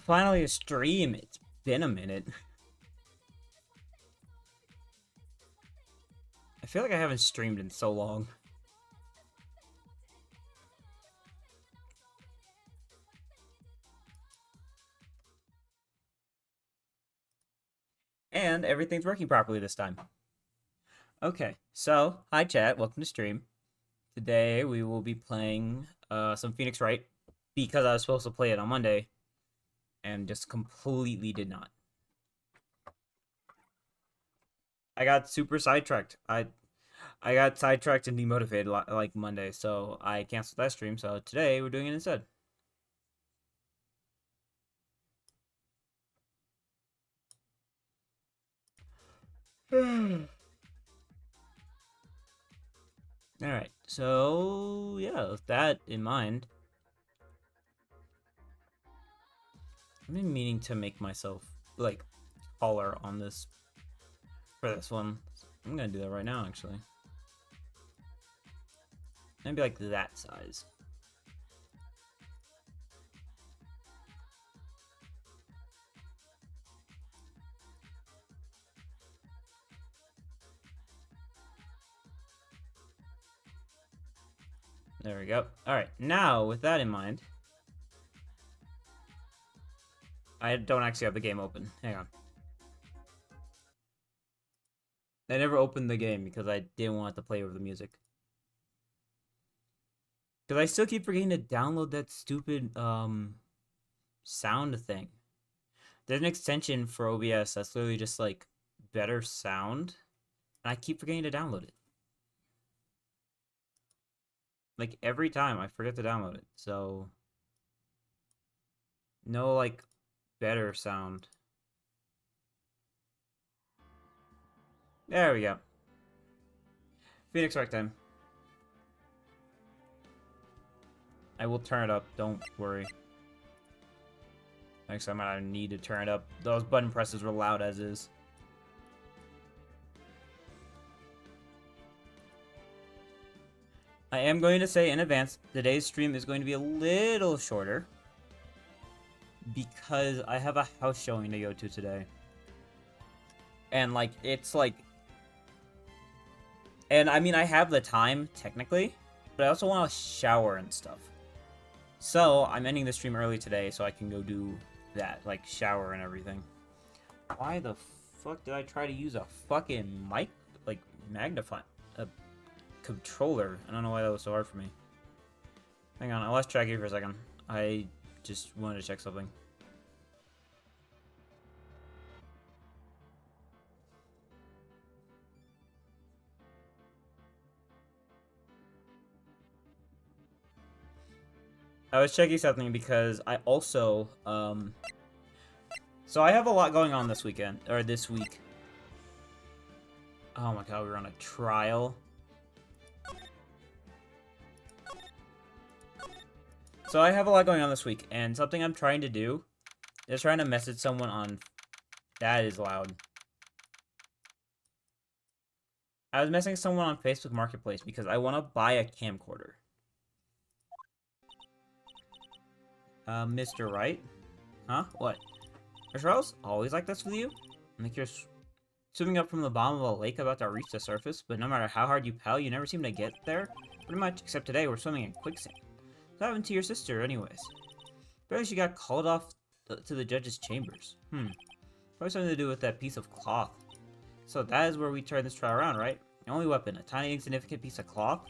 Finally a stream. It's been a minute. I feel like I haven't streamed in so long. And everything's working properly this time. Okay, so, hi chat, welcome to stream. Today we will be playing some Phoenix Wright because I was supposed to play it on Monday and just completely did not. I got super sidetracked. I got sidetracked and demotivated like Monday, so I canceled that stream. So today we're doing it instead. Alright, so yeah, with that in mind, I've been meaning to make myself like taller on this for this one. I'm gonna do that right now actually. Maybe like that size. There we go. Alright, now with that in mind, I don't actually have the game open. Hang on. I never opened the game because I didn't want to play over the music. Because I still keep forgetting to download that stupid sound thing. There's an extension for OBS that's literally just like better sound. And I keep forgetting to download it. Like every time I forget to download it. So no like better sound. There we go. Phoenix Wright time. I will turn it up, don't worry. Next time I need to turn it up. Those button presses were loud as is. I am going to say in advance, today's stream is going to be a little shorter. Because I have a house showing to go to today. And like it's like, and I mean I have the time technically, but I also want to shower and stuff. So I'm ending the stream early today so I can go do that, like shower and everything. Why the fuck did I try to use a fucking mic, like magnify a controller? I don't know why that was so hard for me. Hang on, I lost track of you for a second. I just wanted to check something. I was checking something because I also, so I have a lot going on this weekend, or this week. Oh my god, we're on a trial. So I have a lot going on this week, and something I'm trying to do is trying to message someone on... That is loud. I was messaging someone on Facebook Marketplace because I want to buy a camcorder. Mr. Wright? Huh? What? Are Charles always like this with you? Like you're swimming up from the bottom of a lake about to reach the surface, but no matter how hard you paddle, you never seem to get there? Pretty much, except today we're swimming in quicksand. What happened to your sister, anyways? Apparently she got called off to the judge's chambers. Probably something to do with that piece of cloth. So that is where we turn this trial around, right? The only weapon, a tiny insignificant piece of cloth?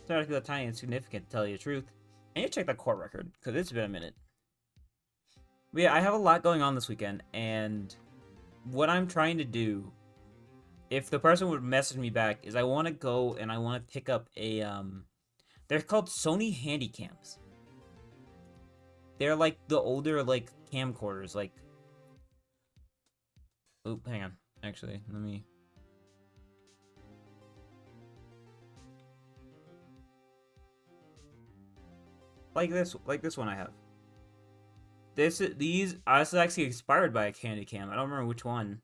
It's not really tiny insignificant, to tell you the truth. I need to check that court record, because it's been a minute. But yeah, I have a lot going on this weekend, and what I'm trying to do, if the person would message me back, is I want to go and I want to pick up a, they're called Sony Handycams. They're like the older, like, camcorders, like... Oop, hang on. Actually, let me... Like this one I have. This is actually inspired by a Handycam. I don't remember which one.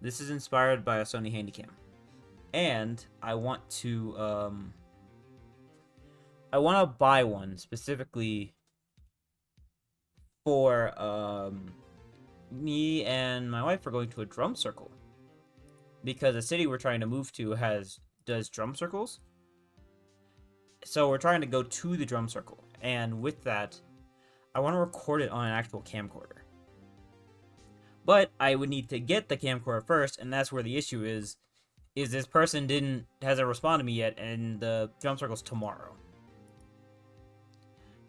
This is inspired by a Sony Handycam. And I want to, I want to buy one specifically for, me and my wife are going to a drum circle. Because the city we're trying to move to does drum circles. So we're trying to go to the drum circle. And with that, I want to record it on an actual camcorder. But I would need to get the camcorder first, and that's where the issue is this person hasn't responded to me yet, and the drum circle's tomorrow.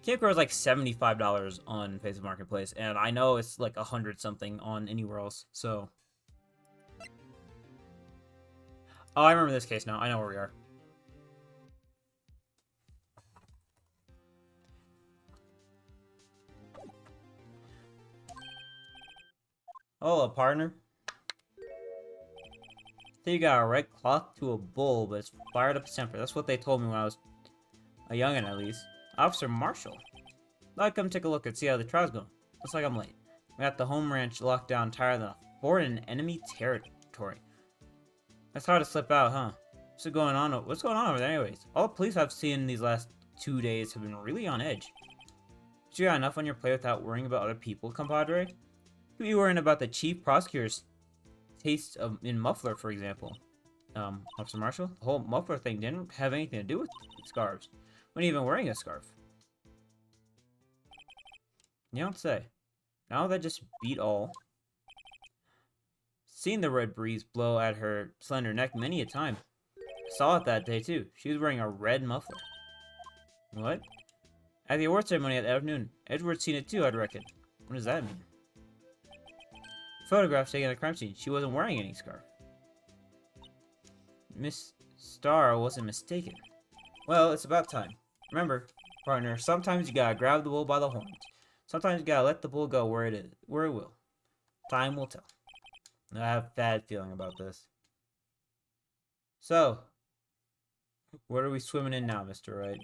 Camcorder is like $75 on Facebook Marketplace, and I know it's like 100 something on anywhere else, so... Oh, I remember this case now. I know where we are. Hello, partner. So you got a red cloth to a bull, but it's fired up temper. That's what they told me when I was a youngin', at least. Officer Marshall. I'd come take a look and see how the trial's going. Looks like I'm late. We got the home ranch locked down entirely than a fort in enemy territory. That's hard to slip out, huh? What's going on over there anyways? All the police I've seen these last 2 days have been really on edge. You got enough on your plate without worrying about other people, compadre? You could be worrying about the chief prosecutor's taste in muffler, for example. Officer Marshall, the whole muffler thing didn't have anything to do with scarves. Wasn't even wearing a scarf. You don't say. Now that just beat all. Seen the red breeze blow at her slender neck many a time. Saw it that day too. She was wearing a red muffler. What? At the award ceremony at the afternoon. Edward's seen it too, I'd reckon. What does that mean? Photographs taken at the crime scene. She wasn't wearing any scarf. Miss Starr wasn't mistaken. Well, it's about time. Remember, partner, sometimes you gotta grab the bull by the horns. Sometimes you gotta let the bull go where it will. Time will tell. I have a bad feeling about this. So, what are we swimming in now, Mr. Wright?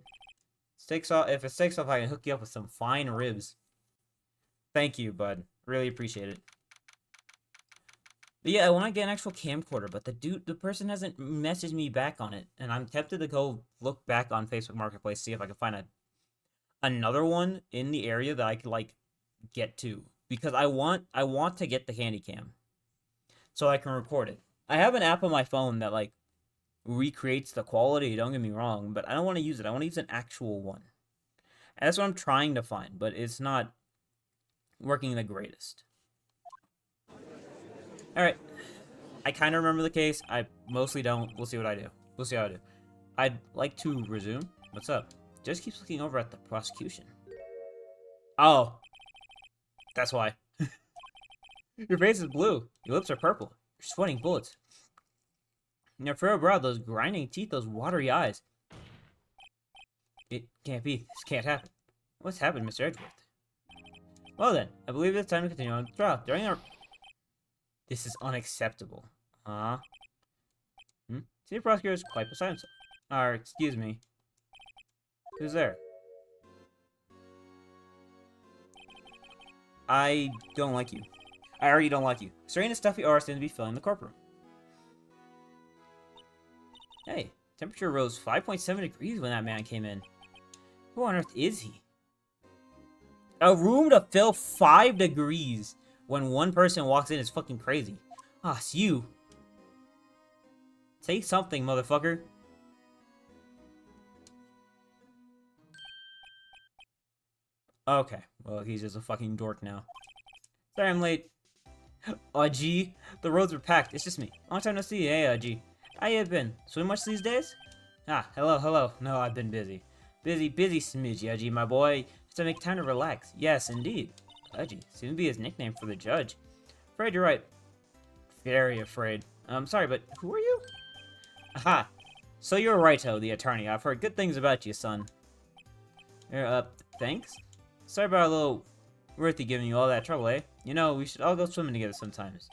Steaks off. If it steaks off, I can hook you up with some fine ribs. Thank you, bud. Really appreciate it. But yeah, I want to get an actual camcorder, but the person hasn't messaged me back on it, and I'm tempted to go look back on Facebook Marketplace, see if I can find another one in the area that I could like get to, because I want to get the Handycam. so I can record it. I have an app on my phone that like recreates the quality, don't get me wrong, but I don't want to use it. I want to use an actual one. And that's what I'm trying to find, but it's not working the greatest. Alright. I kind of remember the case. I mostly don't. We'll see what I do. We'll see how I do. I'd like to resume. What's up? Just keeps looking over at the prosecution. Oh. That's why. Your face is blue. Your lips are purple. You're sweating bullets. Your furrowed brow, those grinding teeth, those watery eyes. It can't be. This can't happen. What's happened, Mr. Edgeworth? Well then, I believe it's time to continue on the trial. During our... This is unacceptable. Senior prosecutor is quite beside himself. Excuse me. Who's there? I don't like you. I already don't like you. Strain and stuffy aura seem to be filling the courtroom. Hey, temperature rose 5.7 degrees when that man came in. Who on earth is he? A room to fill 5 degrees when one person walks in is fucking crazy. Ah, it's you. Say something, motherfucker. Okay, well, he's just a fucking dork now. Sorry I'm late. Gee, the roads were packed. It's just me. Long time no see. Hey, Gee. How you been? Swim much these days? Hello. No, I've been busy. Busy smidge, Gee, my boy. Just to make time to relax. Yes, indeed. Gee, seems to be his nickname for the judge. Afraid you're right. Very afraid. I'm sorry, but who are you? Aha. So you're Wright-o, the attorney. I've heard good things about you, son. Thanks? Sorry about a little worthy giving you all that trouble, eh? You know, we should all go swimming together sometimes.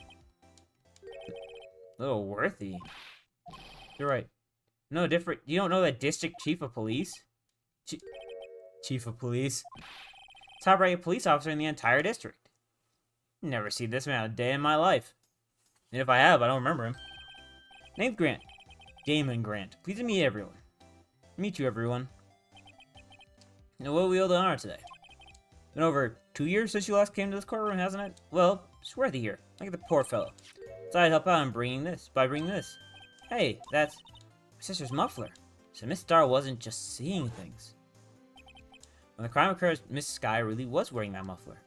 Little worthy? You're right. No different. You don't know that district chief of police? Chief of police? Top-rated police officer in the entire district. Never seen this man a day in my life. And if I have, I don't remember him. Name's Grant. Damon Grant. Pleased to meet everyone. Meet you, everyone. Now, what we owe the honor today? Been over 2 years since you last came to this courtroom, hasn't it? Well, it's worthy here. Look at the poor fellow. So I'd help out in bringing this. Hey, that's my sister's muffler. So Miss Starr wasn't just seeing things. When the crime occurred, Miss Skye really was wearing that muffler.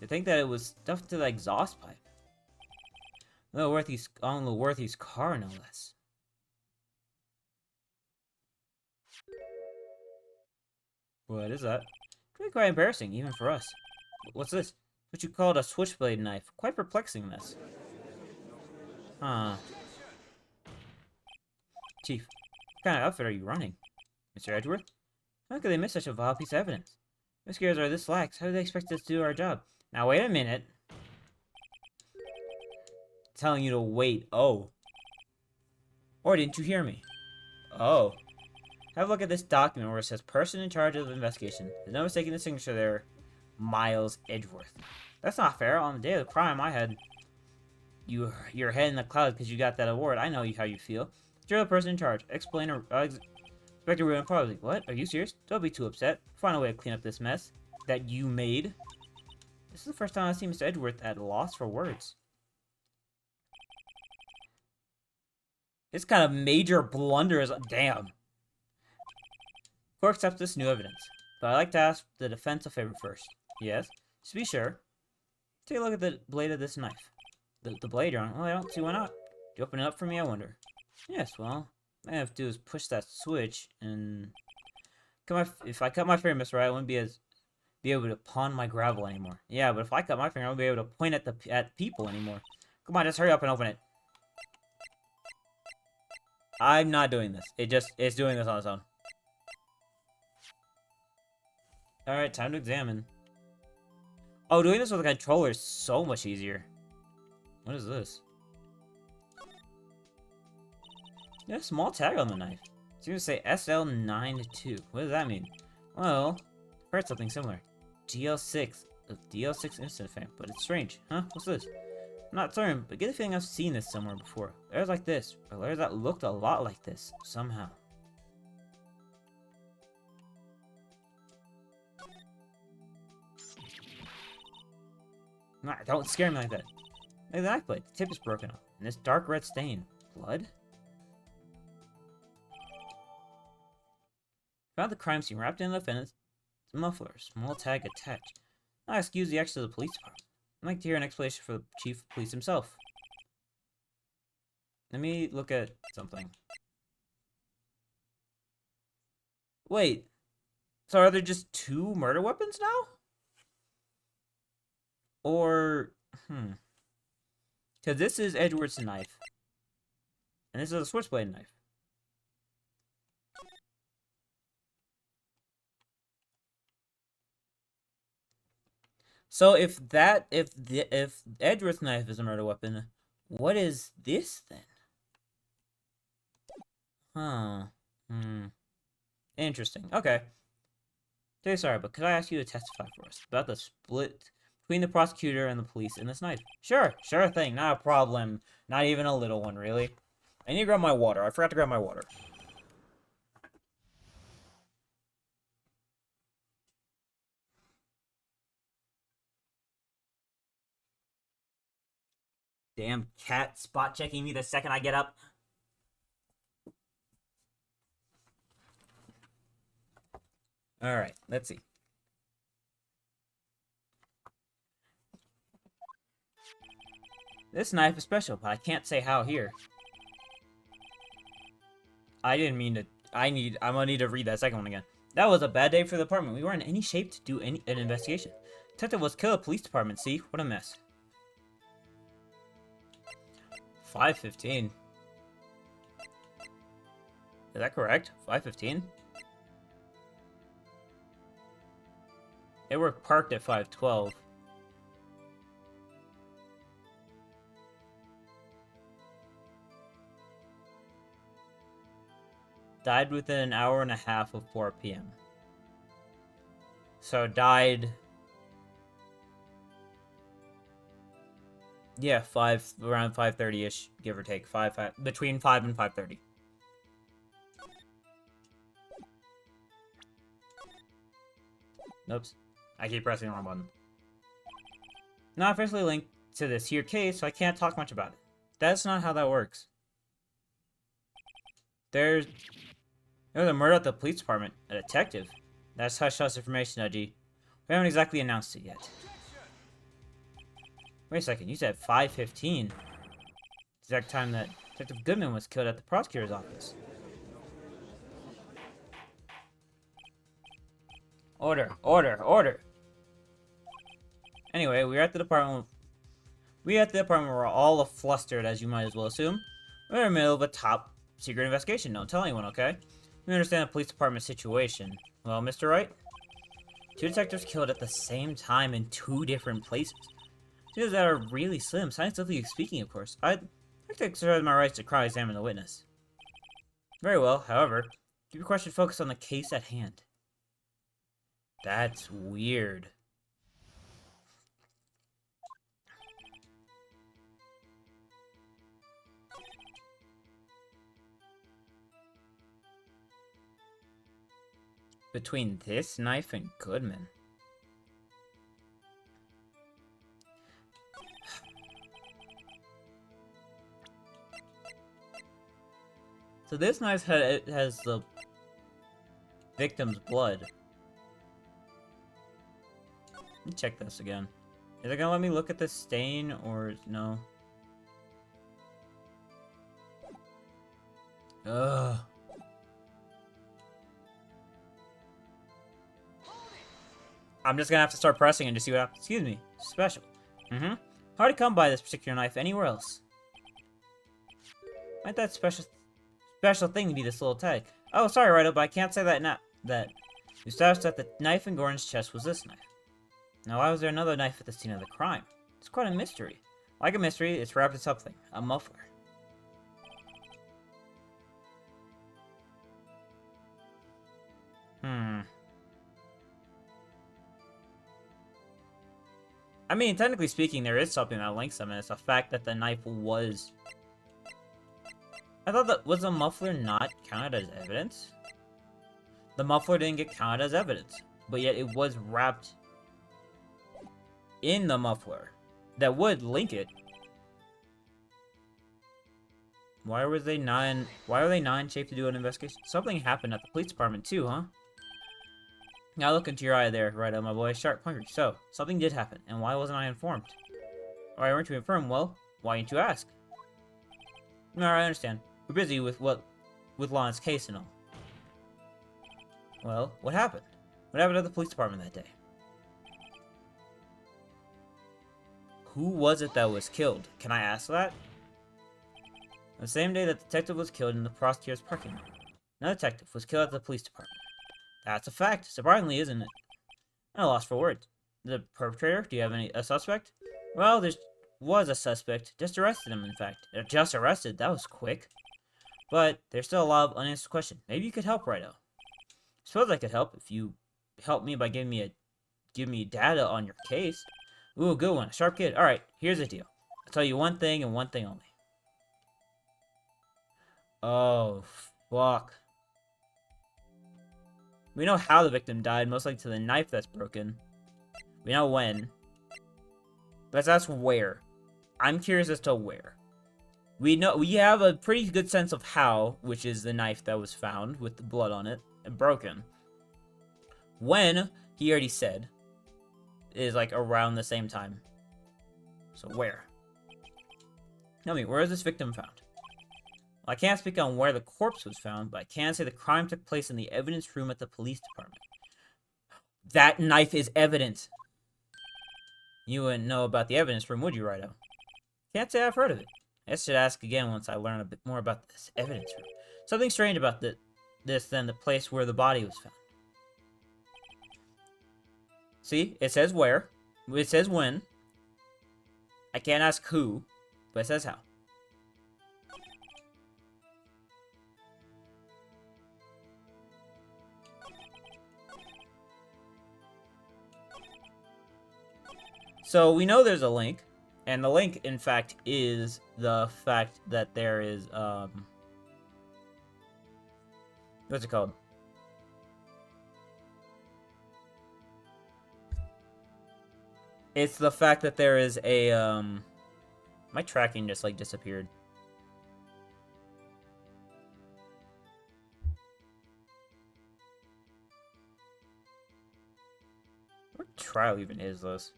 To think that it was stuffed to the exhaust pipe. On Little Worthy's car, no less. What is that? It's really quite embarrassing, even for us. What's this? What you called a switchblade knife. Quite perplexing, this. Huh. Chief, what kind of outfit are you running? Mr. Edgeworth? How could they miss such a vile piece of evidence? Investigators are this lax. How do they expect us to do our job? Now, wait a minute. Telling you to wait. Oh. Or didn't you hear me? Oh. Have a look at this document where it says person in charge of the investigation. There's no mistaking the signature there. Miles Edgeworth. That's not fair. On the day of the crime, I had your head in the clouds because you got that award. I know how you feel. You're the person in charge. Inspector Ruin probably. What? Are you serious? Don't be too upset. Find a way to clean up this mess that you made. This is the first time I've seen Mr. Edgeworth at a loss for words. This kind of major blunder is... Damn. Court accepts this new evidence, but I'd like to ask the defense a favor first. Yes? Just be sure. Take a look at the blade of this knife. The blade you're on. Well, I don't see why not. Do you open it up for me, I wonder? Yes, well, all I have to do is push that switch, and... If I cut my finger, Mr. Wright, I wouldn't be able to pawn my gravel anymore. Yeah, but if I cut my finger, I won't be able to point at people anymore. Come on, just hurry up and open it. I'm not doing this. It's doing this on its own. Alright, time to examine. Oh, doing this with a controller is so much easier. What is this? There's a small tag on the knife. It seems to say SL92. What does that mean? Well, I've heard something similar. DL6. The DL6 instant fame, but it's strange. Huh? What's this? I'm not certain, but get the feeling I've seen this somewhere before. Letters like this, or letters that looked a lot like this, somehow. Nah, don't scare me like that. Exactly. The tip is broken off. And this dark red stain. Blood? Found the crime scene wrapped in the defendant's muffler. Small tag attached. Now excuse the exit of the police department. I'd like to hear an explanation for the chief of police himself. Let me look at something. Wait. So are there just 2 murder weapons now? Or, because this is Edward's knife. And this is a switchblade knife. So if Edward's knife is a murder weapon, what is this then? Interesting. Okay. Very sorry, but could I ask you to testify for us about the split between the prosecutor and the police in this knife? Sure thing, not a problem. Not even a little one, really. I need to grab my water. I forgot to grab my water. Damn cat spot checking me the second I get up. Alright, let's see. This knife is special, but I can't say how here. I didn't mean to. I'm gonna need to read that second one again. That was a bad day for the department. We weren't in any shape to do an investigation. Detective was killed at the police department, see? What a mess. 5:15. Is that correct? 5:15? They were parked at 5:12. Died within an hour and a half of 4 p.m. So died... Yeah, around 5:30-ish, give or take. Between 5 and 5:30. Oops. I keep pressing the wrong button. Not officially linked to this here case, so I can't talk much about it. That's not how that works. There was a murder at the police department. A detective. That's hush-hush information, Edgy. We haven't exactly announced it yet. Wait a second, you said 5:15. Exact time that Detective Goodman was killed at the prosecutor's office. Order. Anyway, we were at the department were all flustered, as you might as well assume. We're in the middle of a top secret investigation. Don't tell anyone, okay? We understand the police department situation. Well, Mr. Wright? 2 detectives killed at the same time in 2 different places. Things that are really slim, scientifically speaking, of course. I'd like to exercise my rights to cross-examine the witness. Very well, however, keep your question focused on the case at hand. That's weird. Between this knife and Goodman. So this knife has the victim's blood. Let me check this again. Is it gonna let me look at the stain or no? Ugh. I'm just gonna have to start pressing and just see what happens. Excuse me. Special. Hard to come by this particular knife anywhere else. Might that special thing be this little tag? Oh, sorry, Wright, but I can't say that now. That you established that the knife in Gordon's chest was this knife. Now, why was there another knife at the scene of the crime? It's quite a mystery. Like a mystery, it's wrapped in something. A muffler. I mean, technically speaking, there is something that links them, and it's the fact that the knife was... I thought that... Was the muffler not counted as evidence? The muffler didn't get counted as evidence, but yet it was wrapped in the muffler. That would link it. Why were they not in shape to do an investigation? Something happened at the police department too, huh? Now look into your eye there, right on my boy. Sharp hungry. So, something did happen, and why wasn't I informed? Why weren't you informed? Well, why didn't you ask? No, I understand. We're busy with Lon's case and all. Well, what happened? What happened at the police department that day? Who was it that was killed? Can I ask that? The same day that the detective was killed in the prosecutor's parking lot. Another detective was killed at the police department. That's a fact. Surprisingly, isn't it? I'm at a loss for words. The perpetrator? Do you have a suspect? Well, there was a suspect. Just arrested him, in fact. Just arrested? That was quick. But there's still a lot of unanswered questions. Maybe you could help, Wright. Suppose I could help if you help me by giving me data on your case. Ooh, good one. Sharp kid. Alright, here's the deal. I'll tell you one thing and one thing only. Oh, fuck. We know how the victim died, most likely to the knife that's broken. We know when. Let's ask where. I'm curious as to where. We have a pretty good sense of how, which is the knife that was found with the blood on it and broken. When, he already said, is like around the same time. So where? Tell me, where is this victim found? Well, I can't speak on where the corpse was found, but I can say the crime took place in the evidence room at the police department. That knife is evidence. You wouldn't know about the evidence room, would you, Wright? Can't say I've heard of it. I guess I should ask again once I learn a bit more about this evidence room. Something strange about this than the place where the body was found. See, it says where. It says when. I can't ask who, but it says how. So we know there's a link, and the link, in fact, is the fact that there is, what's it called? It's the fact that there is a, my tracking just, like, disappeared. What trial even is this?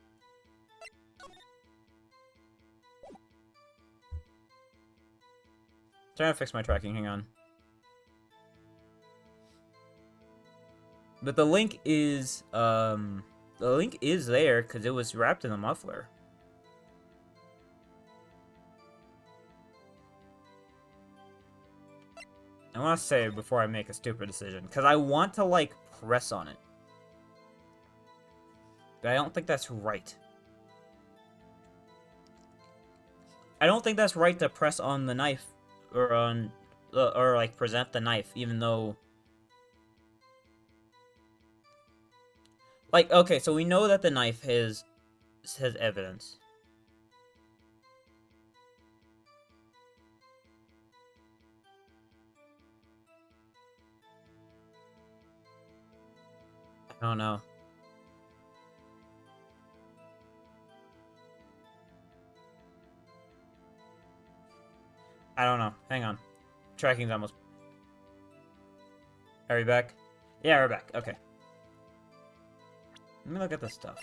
Trying to fix my tracking, hang on. But the link is there because it was wrapped in the muffler. I want to say it before I make a stupid decision, because I want to, like, press on it. But I don't think that's right. I don't think that's right to press on the knife. Or like present the knife, even though, like, okay, so we know that the knife has evidence. I don't know. I don't know. Hang on. Tracking's almost... Are we back? Yeah, we're back. Okay. Let me look at this stuff.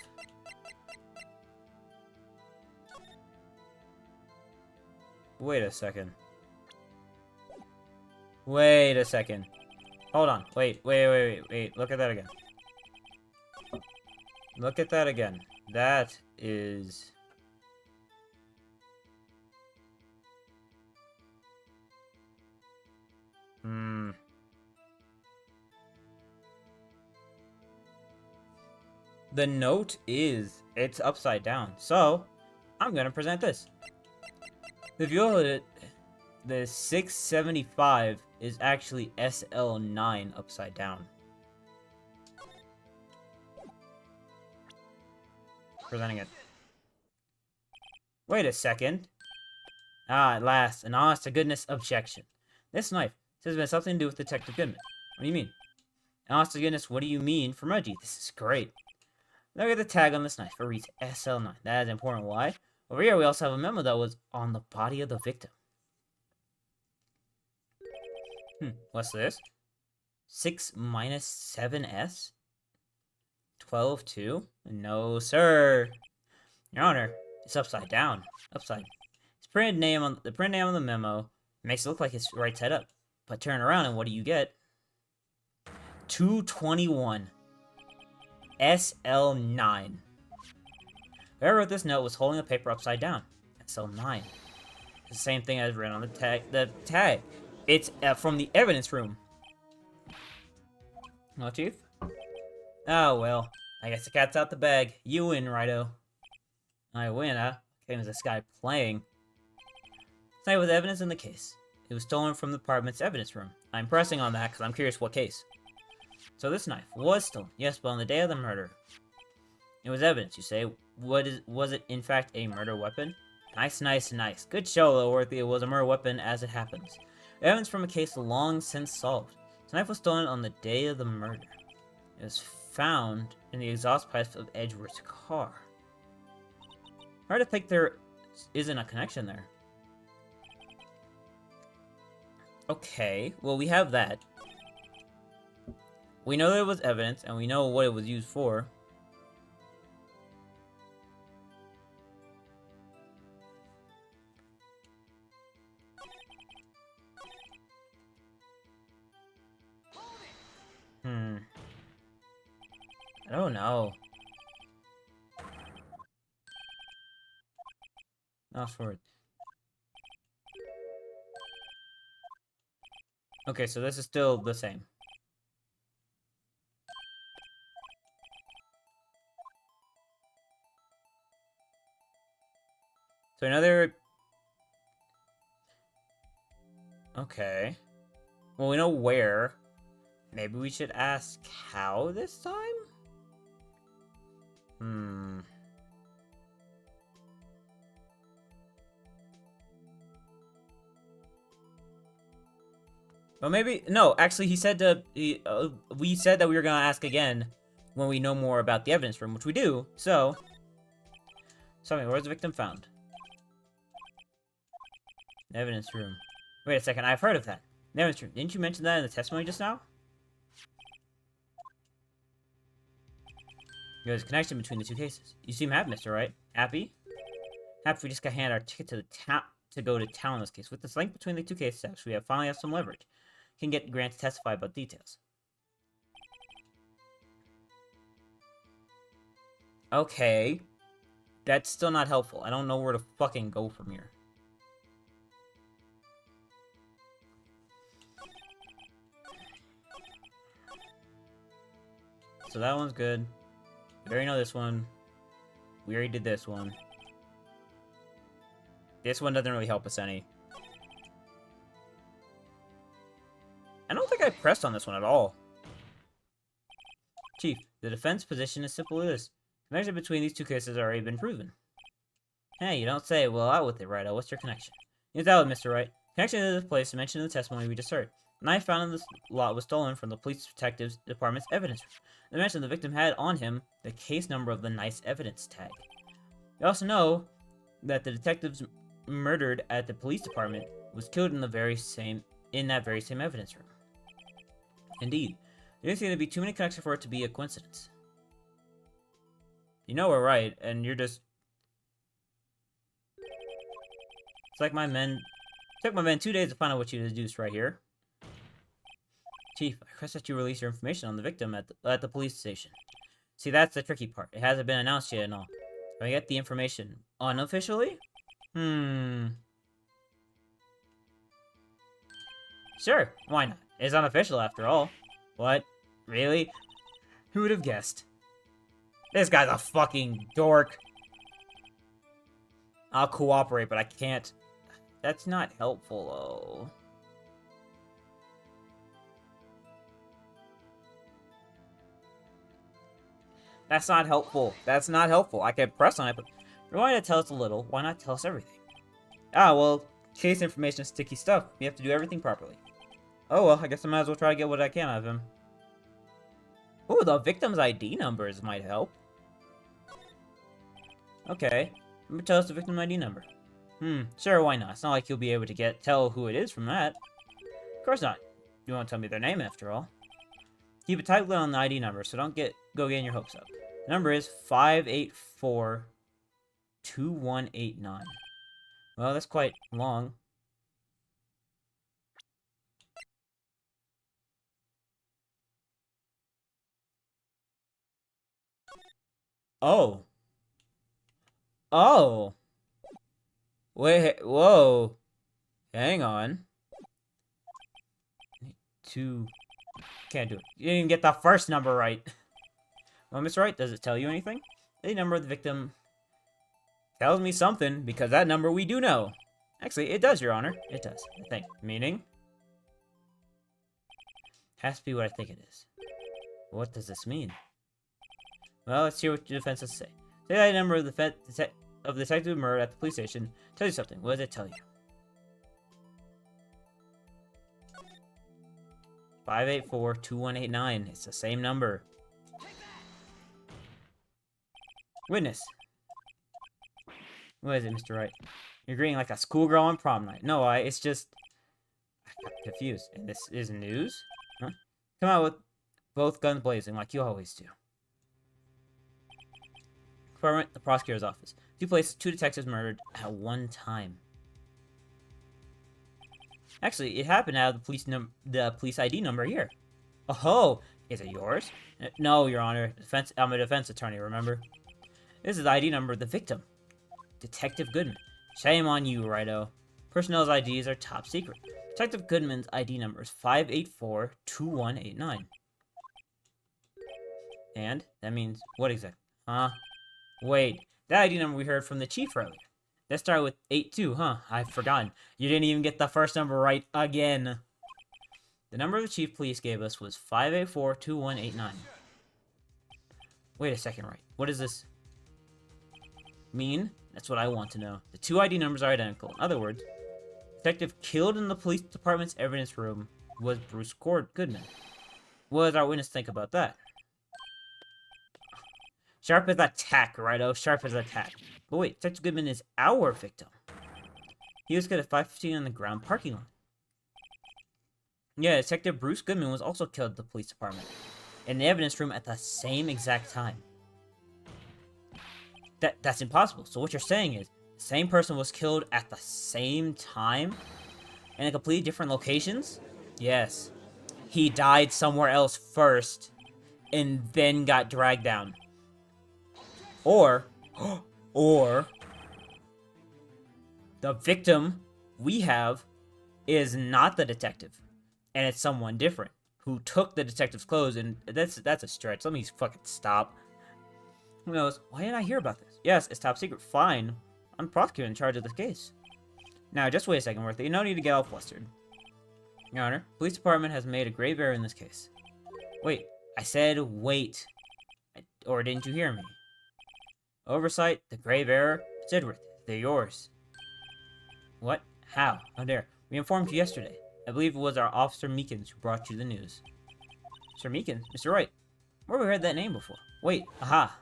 Wait a second. Wait a second. Hold on. Wait. Look at that again. Look at that again. That is... The note is, it's upside down. So, I'm gonna present this. The violet, the 675 is actually SL9 upside down. Presenting it. Wait a second. Ah, at last, an honest-to-goodness objection. This knife says it has something to do with Detective Goodman. What do you mean? Honest-to-goodness, what do you mean from Reggie? This is great. Look at the tag on this knife. It reads SL9. That is important. Why? Over here, we also have a memo that was on the body of the victim. What's this? 6 minus 7s? 12 2? No, sir. Your Honor, it's upside down. Upside. It's printed name on the memo makes it look like it's right side up. But turn around and what do you get? 221. SL9. Whoever wrote this note was holding the paper upside down. SL9. It's the same thing as written on the tag. It's from the evidence room. No, Chief? Oh, well. I guess the cat's out the bag. You win, Righto. I win, huh? Came as this guy playing. Tonight with evidence in the case. It was stolen from the department's evidence room. I'm pressing on that because I'm curious what case. So this knife was stolen. Yes, but on the day of the murder. It was evidence, you say. Was it in fact a murder weapon? Nice, nice, nice. Good show, Lilworthy. It was a murder weapon as it happens. Evidence from a case long since solved. The knife was stolen on the day of the murder. It was found in the exhaust pipes of Edgeworth's car. Hard to think there isn't a connection there. Okay, well we have that. We know that it was evidence, and we know what it was used for. I don't know. Not for it. Okay, so this is still the same. So another... Okay. Well, we know where. Maybe we should ask how this time? Well, maybe... No, actually, he said to... we said that we were going to ask again when we know more about the evidence room, which we do, so... Tell me, where's the victim found? The evidence room. Wait a second, I've heard of that. The evidence room. Didn't you mention that in the testimony just now? There's a connection between the two cases. You seem happy, Mr. Wright. Happy? Happy we just got handed our ticket to the town to go to town in this case. With this link between the two cases, actually, we finally have some leverage. Can get Grant to testify about details. Okay. That's still not helpful. I don't know where to fucking go from here. So that one's good. We already know this one. We already did this one. This one doesn't really help us any. I don't think I pressed on this one at all. Chief, the defense position is simple as this. The connection between these two cases has already been proven. Hey, you don't say. Well, out with it, Wright. What's your connection? It's out with Mr. Wright. Connection to this place mentioned in the testimony we just heard. The knife found in this lot was stolen from the police detective's department's evidence room. They mentioned the victim had on him the case number of the knife's evidence tag. We also know that the detectives murdered at the police department was killed in that very same evidence room. Indeed, there didn't seem to be too many connections for it to be a coincidence. You know we're right, and you're just... It's like my men... It took my men 2 days to find out what you deduced right here. Chief, I request that you release your information on the victim at the police station. See, that's the tricky part. It hasn't been announced yet and all. Can I get the information unofficially? Sure, why not? It's unofficial after all. What? Really? Who would have guessed? This guy's a fucking dork. I'll cooperate, but I can't. That's not helpful, though. That's not helpful. That's not helpful. I can press on it, but if you're going to tell us a little, why not tell us everything? Ah, well, case information is sticky stuff. We have to do everything properly. Oh, well, I guess I might as well try to get what I can out of him. Ooh, the victim's ID numbers might help. Okay. Tell us the victim ID number. Sure, why not? It's not like you'll be able to tell who it is from that. Of course not. You won't tell me their name after all. Keep a tight lid on the ID number, so don't go getting your hopes up. The number is 584-2189. Well, that's quite long. Oh. Oh. Wait, whoa. Hang on. Can't do it. You didn't even get the first number right. Well, Mr. Wright, does it tell you anything? The number of the victim tells me something, because that number we do know. Actually, it does, Your Honor. It does, I think. Meaning? Has to be what I think it is. What does this mean? Well, let's hear what your defense has to say. Say that number of the detective murder at the police station. Tell you something. What does it tell you? 584-2189. It's the same number. Witness. What is it, Mr. Wright? You're agreeing like a schoolgirl on prom night. No, it's just... I'm confused. And this is news? Huh? Come out with both guns blazing like you always do. Department, the prosecutor's office. 2 places, 2 detectives murdered at one time. Actually, it happened out of the police ID number here. Oh, is it yours? No, Your Honor. I'm a defense attorney, remember? This is the ID number of the victim. Detective Goodman. Shame on you, Righto. Personnel's IDs are top secret. Detective Goodman's ID number is 584-2189. And? That means what exactly? Huh? Wait, that ID number we heard from the chief earlier. That started with 82, huh? I've forgotten. You didn't even get the first number right again. The number the chief police gave us was 584-2189. Wait a second, Wright. What does this mean? That's what I want to know. The 2 ID numbers are identical. In other words, the detective killed in the police department's evidence room was Bruce Goodman. What does our witness think about that? Sharp as a tack, Righto. Sharp as a tack. But wait, Detective Goodman is our victim. He was killed at 5:15 on the ground parking lot. Yeah, Detective Bruce Goodman was also killed at the police department. In the evidence room at the same exact time. That's impossible. So what you're saying is, the same person was killed at the same time? In completely different locations? Yes. He died somewhere else first, and then got dragged down. Or the victim we have is not the detective, and it's someone different who took the detective's clothes, and that's a stretch. Let me fucking stop. Who knows? Why didn't I hear about this? Yes, it's top secret. Fine. I'm the prosecutor in charge of this case. Now, just wait a second, Worthy. No need to get all flustered. Your Honor, police department has made a grave error in this case. Wait. I said wait. Or didn't you hear me? Oversight, the grave error, Sidworth, they're yours. What? How? How dare? We informed you yesterday. I believe it was our officer Meekins who brought you the news. Sir Meekins? Mr. Wright. Where have we heard that name before? Wait, aha.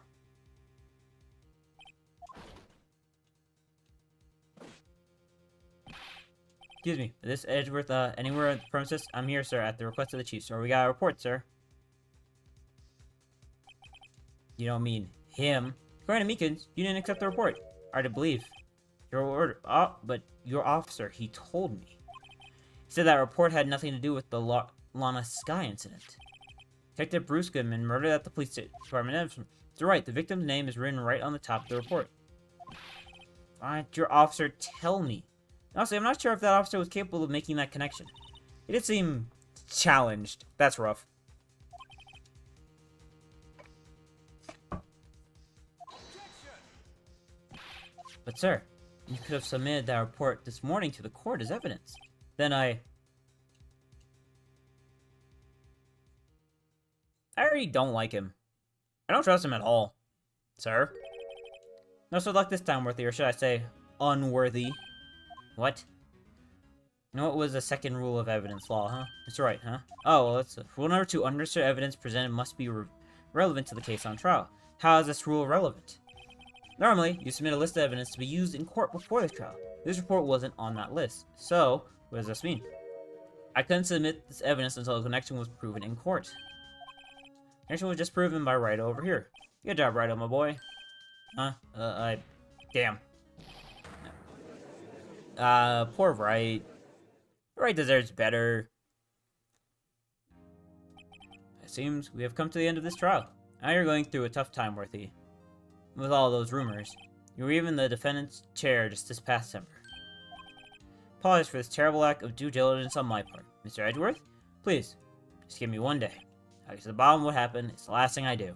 Excuse me, is this Edgeworth, anywhere at the premises? I'm here, sir, at the request of the chief, sir. We got a report, sir. You don't mean him. According to Meekins, you didn't accept the report. Hard to believe. Your order. Oh, but your officer, he told me. He said that report had nothing to do with the Lana Sky incident. Detective Bruce Goodman murdered at the police department. It's right. The victim's name is written right on the top of the report. Why didn't your officer tell me? Honestly, I'm not sure if that officer was capable of making that connection. He did seem challenged. That's rough. But sir, you could have submitted that report this morning to the court as evidence. Then I already don't like him. I don't trust him at all. Sir? No so luck this time, Worthy, or should I say, unworthy. What? You know what was the second rule of evidence law, huh? It's right, huh? Oh, well, it's rule number 2. Understood evidence presented must be relevant to the case on trial. How is this rule relevant? Normally, you submit a list of evidence to be used in court before the trial. This report wasn't on that list. So, what does this mean? I couldn't submit this evidence until a connection was proven in court. Connection was just proven by Wright over here. Good job, Wright, my boy. Huh? Damn. Poor Wright. Wright deserves better. It seems we have come to the end of this trial. Now you're going through a tough time, Worthy. With all those rumors. You were even the defendant's chair just this past December. Apologize for this terrible act of due diligence on my part. Mr. Edgeworth, please, just give me one day. I'll get to the bottom of what happened. It's the last thing I do.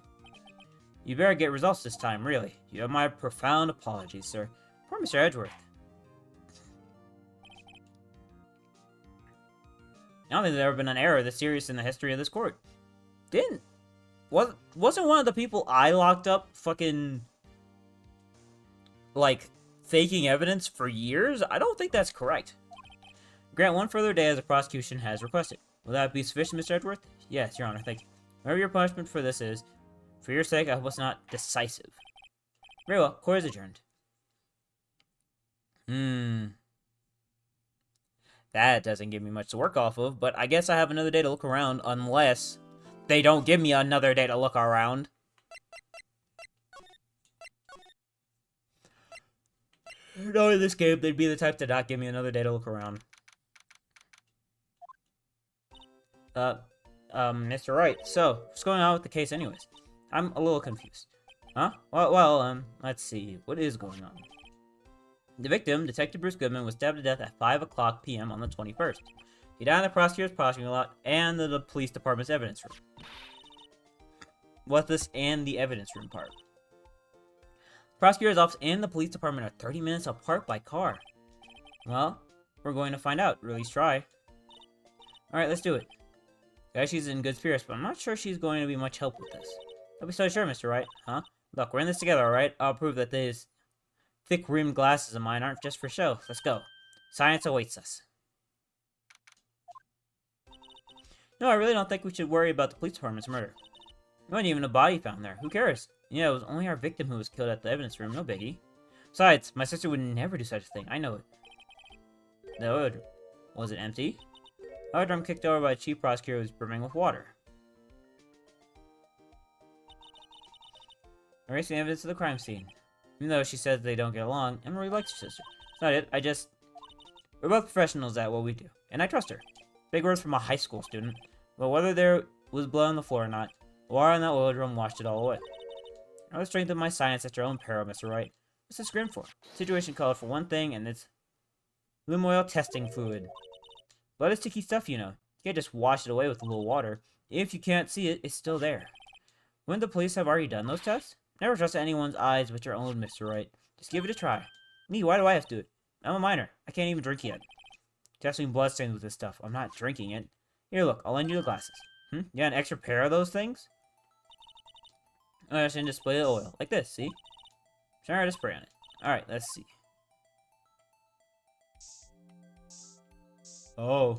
You better get results this time, really. You have my profound apologies, sir. Poor Mr. Edgeworth. I don't think there's ever been an error this serious in the history of this court. Wasn't one of the people I locked up fucking, like, faking evidence for years? I don't think that's correct. Grant one further day as the prosecution has requested. Will that be sufficient, Mr. Edgeworth? Yes, Your Honor, thank you. Whatever your punishment for this is, for your sake, I hope it's not decisive. Very well, court is adjourned. That doesn't give me much to work off of, but I guess I have another day to look around, unless they don't give me another day to look around. Knowing this game, they'd be the type to not give me another day to look around. Mr. Wright, so, what's going on with the case anyways? I'm a little confused. Huh? Well, let's see. What is going on? The victim, Detective Bruce Goodman, was stabbed to death at 5 o'clock p.m. on the 21st. He died in the prosecutor's prosecuting lot and the police department's evidence room. What's this and the evidence room part? The prosecutor's office and the police department are 30 minutes apart by car. Well, we're going to find out. Or at least try. Alright, let's do it. Guys, she's in good spirits, but I'm not sure she's going to be much help with this. Don't be so sure, Mr. Wright, huh? Look, we're in this together, alright? I'll prove that these thick-rimmed glasses of mine aren't just for show. Let's go. Science awaits us. No, I really don't think we should worry about the police department's murder. There wasn't even a body found there. Who cares? Yeah, it was only our victim who was killed at the evidence room. No biggie. Besides, my sister would never do such a thing. I know it. The odor. Was it empty? The drum kicked over by the chief prosecutor was brimming with water. Erasing evidence of the crime scene. Even though she says they don't get along, Emma really likes her sister. It's not it, we're both professionals at what we do, and I trust her. Big words from a high school student. But whether there was blood on the floor or not, the water in that oil drum washed it all away. I was strengthened my science at your own peril, Mr. Wright. What's this grin for? Situation called for one thing, and it's lume oil testing fluid. Blood is sticky stuff, you know. You can't just wash it away with a little water. If you can't see it, it's still there. Wouldn't the police have already done those tests? Never trust anyone's eyes but your own, Mr. Wright. Just give it a try. Me, why do I have to do it? I'm a minor. I can't even drink yet. Testing bloodstains with this stuff. I'm not drinking it. Here, look. I'll lend you the glasses. Yeah, an extra pair of those things? Oh, I should display the oil. Like this, see? Try to spray on it. Alright, let's see. Oh.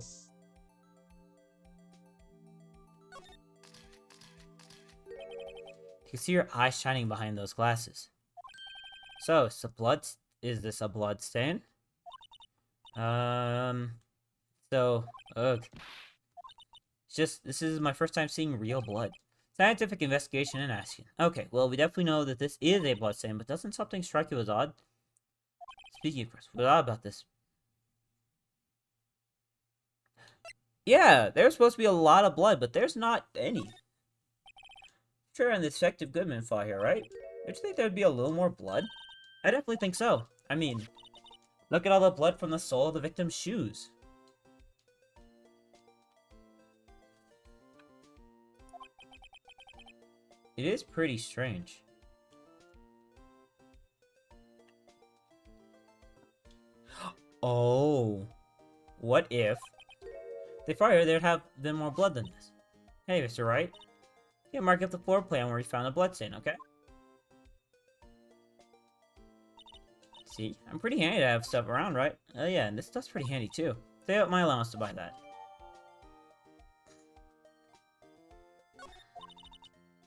You can see your eyes shining behind those glasses. So, it's a blood... Is this a blood stain? Ugh. It's just, this is my first time seeing real blood. Scientific investigation and asking. Okay, well, we definitely know that this is a blood stain, but doesn't something strike you as odd? Speaking of course, what's odd about this? Yeah, there's supposed to be a lot of blood, but there's not any. Sure, and the Detective Goodman fought here, right? Don't you think there'd be a little more blood? I definitely think so. I mean, look at all the blood from the sole of the victim's shoes. It is pretty strange. Oh. What if they fought here, there'd have been more blood than this? Hey, Mr. Wright. Yeah, mark up the floor plan where we found the bloodstain, okay? See, I'm pretty handy to have stuff around, right? Oh yeah, and this stuff's pretty handy too. Save up my allowance to buy that.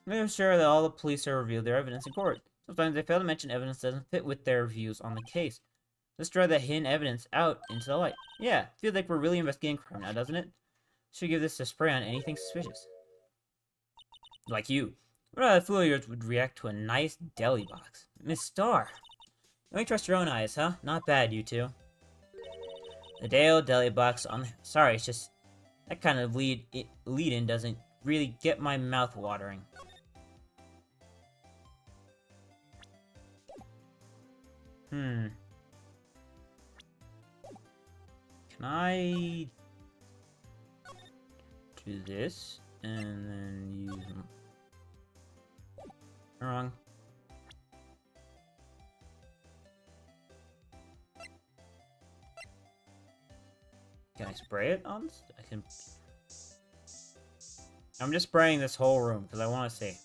I'm sure that all the police have reviewed their evidence in court. Sometimes they fail to mention evidence that doesn't fit with their views on the case. Let's draw that hidden evidence out into the light. Yeah, feels like we're really investigating crime now, doesn't it? Should give this a spray on anything suspicious. Like you. What other fool of yours would react to a nice deli box? Miss Star. You only trust your own eyes, huh? Not bad, you two. The day-old deli box on the... Sorry, it's just... That kind of lead-in doesn't really get my mouth watering. Can I... do this? And then use... Wrong. Can I spray it on? I can... I'm just spraying this whole room because I want to see.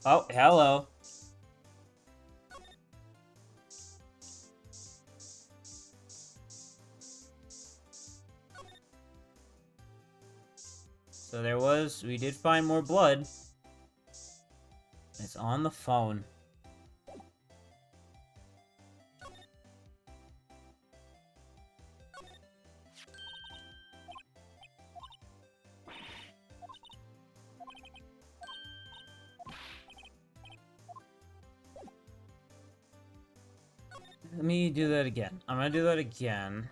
Oh, hello. So there was... We did find more blood. It's on the phone. Let me do that again. I'm gonna do that again.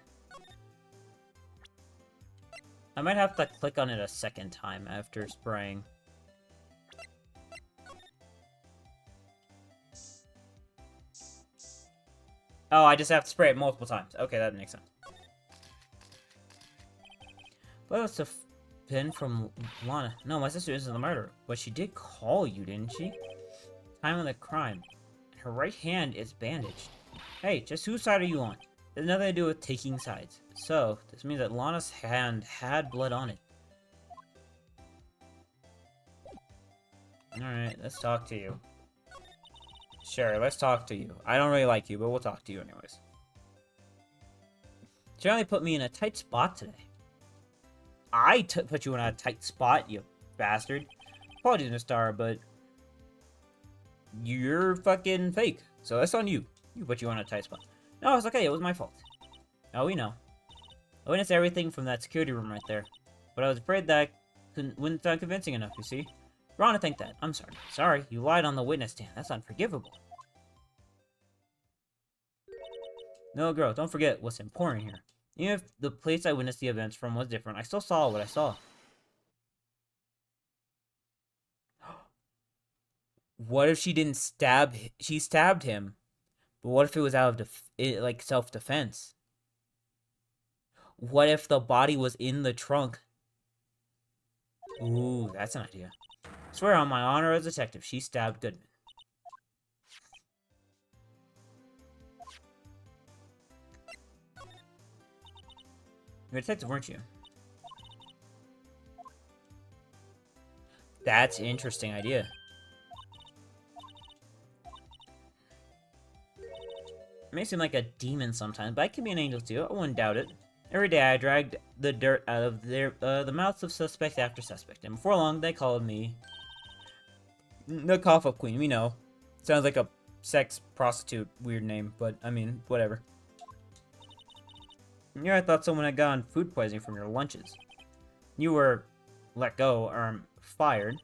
I might have to click on it a second time after spraying. Oh, I just have to spray it multiple times. Okay, that makes sense. But it's a pin from Lana. No, my sister isn't the murderer. But she did call you, didn't she? Time of the crime. Her right hand is bandaged. Hey, just whose side are you on? There's nothing to do with taking sides. So, this means that Lana's hand had blood on it. Alright, let's talk to you. Sure, let's talk to you. I don't really like you, but we'll talk to you anyways. You only put me in a tight spot today. I put you in a tight spot, you bastard. Apologies, Miss Star, but... You're fucking fake. So that's on you. You put you in a tight spot. No, it's okay. It was my fault. Oh, we know. I witnessed everything from that security room right there. But I was afraid that wouldn't sound convincing enough, you see? Wrong to think that. I'm sorry. Sorry, you lied on the witness stand. That's unforgivable. No, girl, don't forget what's important here. Even if the place I witnessed the events from was different, I still saw what I saw. What if she didn't stab... She stabbed him. But what if it was out of like self-defense? What if the body was in the trunk? Ooh, that's an idea. I swear on my honor as a detective, she stabbed Goodman. You're a detective, weren't you? That's an interesting idea. It may seem like a demon sometimes, but I can be an angel too. I wouldn't doubt it. Every day I dragged the dirt out of the mouths of suspect after suspect, and before long they called me the Cough-Up Queen. We know. Sounds like a sex prostitute weird name, but I mean, whatever. Here I thought someone had gotten food poisoning from your lunches. You were let go, or fired,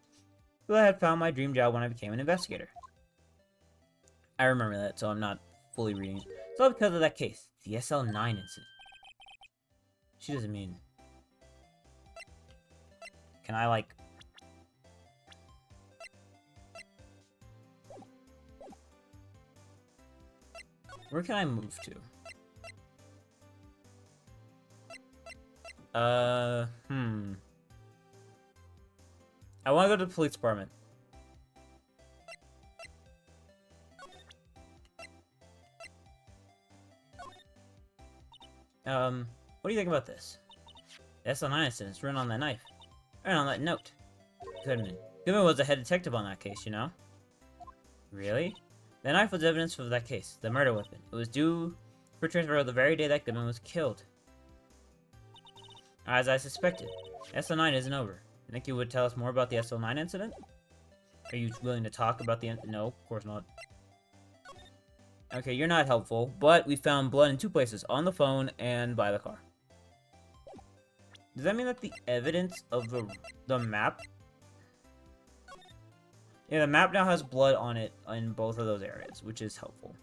but I had found my dream job when I became an investigator. I remember that, so I'm not fully reading it. It's all because of that case, the SL9 incident. She doesn't mean... Can I, like... Where can I move to? I want to go to the police department. What do you think about this? The SL9 incident is written on that knife. And on that note. Goodman. Goodman was the head detective on that case, you know? Really? The knife was evidence of that case, the murder weapon. It was due for transfer the very day that Goodman was killed. As I suspected, SL9 isn't over. You think you would tell us more about the SL9 incident? Are you willing to talk about the No, of course not. Okay, you're not helpful, but we found blood in two places, on the phone and by the car. Does that mean that the evidence of the map? Yeah, the map now has blood on it in both of those areas, which is helpful.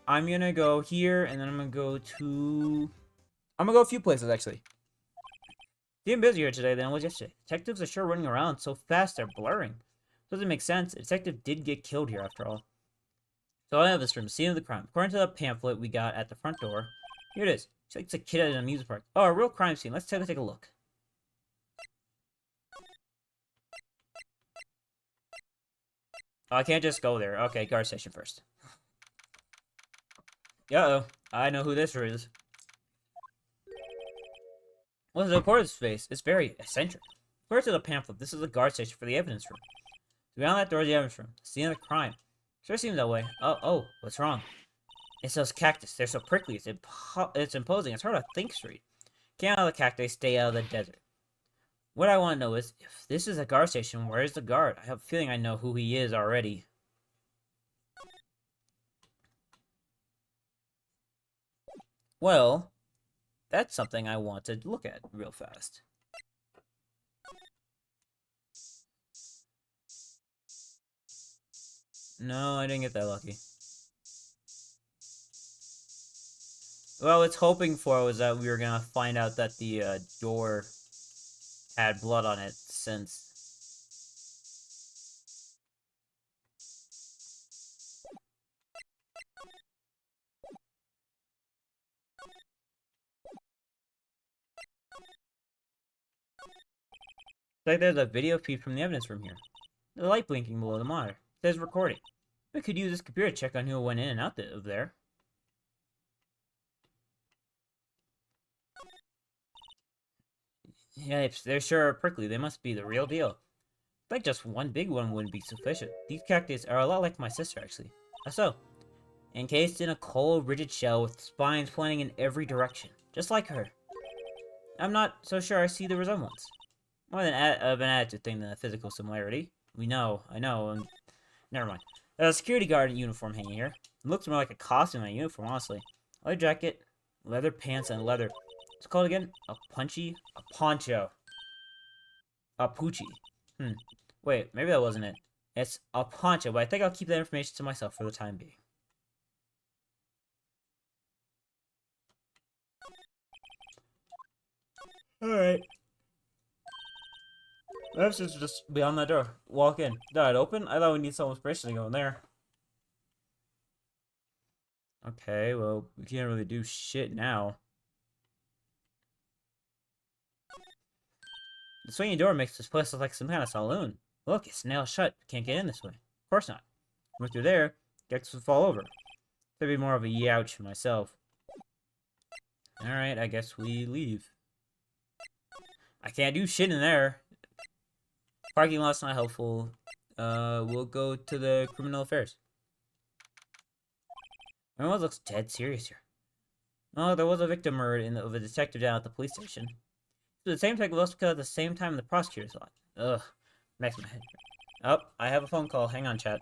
I'm gonna go here, and then I'm gonna go to... I'm gonna go a few places, actually. Being busier today than it was yesterday. Detectives are sure running around so fast they're blurring. Doesn't make sense. A detective did get killed here, after all. So I have this from scene of the crime. According to the pamphlet we got at the front door, here it is. It's a kid at an amusement park. Oh, a real crime scene. Let's take a look. Oh, I can't just go there. Okay, guard station first. Uh-oh. I know who this is. What's the reporter's face? It's very eccentric. According to the pamphlet, this is a guard station for the evidence room. Beyond that door is the evidence room. Scene of the crime. Sure seems that way. Oh, what's wrong? It's those cactus. They're so prickly. It's imposing. It's hard to think straight. Get out of the cacti, stay out of the desert. What I want to know is, if this is a guard station, where is the guard? I have a feeling I know who he is already. Well, that's something I want to look at real fast. No, I didn't get that lucky. Well, it's hoping for was that we were gonna find out that the door had blood on it, since... It's like there's a video feed from the evidence room here. There's a light blinking below the monitor. It says recording. We could use this computer to check on who went in and out of there. Yeah, they're sure prickly. They must be the real deal. Like just one big one wouldn't be sufficient. These cactus are a lot like my sister, actually. How so? Encased in a cold, rigid shell with spines pointing in every direction. Just like her. I'm not so sure I see the resemblance. More than of an attitude thing than a physical similarity. I know. Never mind. There's a security guard uniform hanging here. It looks more like a costume than a uniform, honestly. Leather jacket, leather pants, and leather. What's it called again? A poncho. A poochie. Wait, maybe that wasn't it. It's a poncho, but I think I'll keep that information to myself for the time being. Alright. Let's just beyond that door. Walk in. Did it open? I thought we need someone's permission to go in there. Okay, well, we can't really do shit now. The swinging door makes this place look like some kind of saloon. Look, it's nailed shut. Can't get in this way. Of course not. Went through there, Gex would fall over. That'd be more of a youch myself. Alright, I guess we leave. I can't do shit in there. Parking lot's not helpful. We'll go to the criminal affairs. Everyone looks dead serious here. Oh, there was a victim murdered of a detective down at the police station. So the same detective was killed at the same time the prosecutor's lot. Ugh, makes my head hurt. Oh, I have a phone call. Hang on, chat.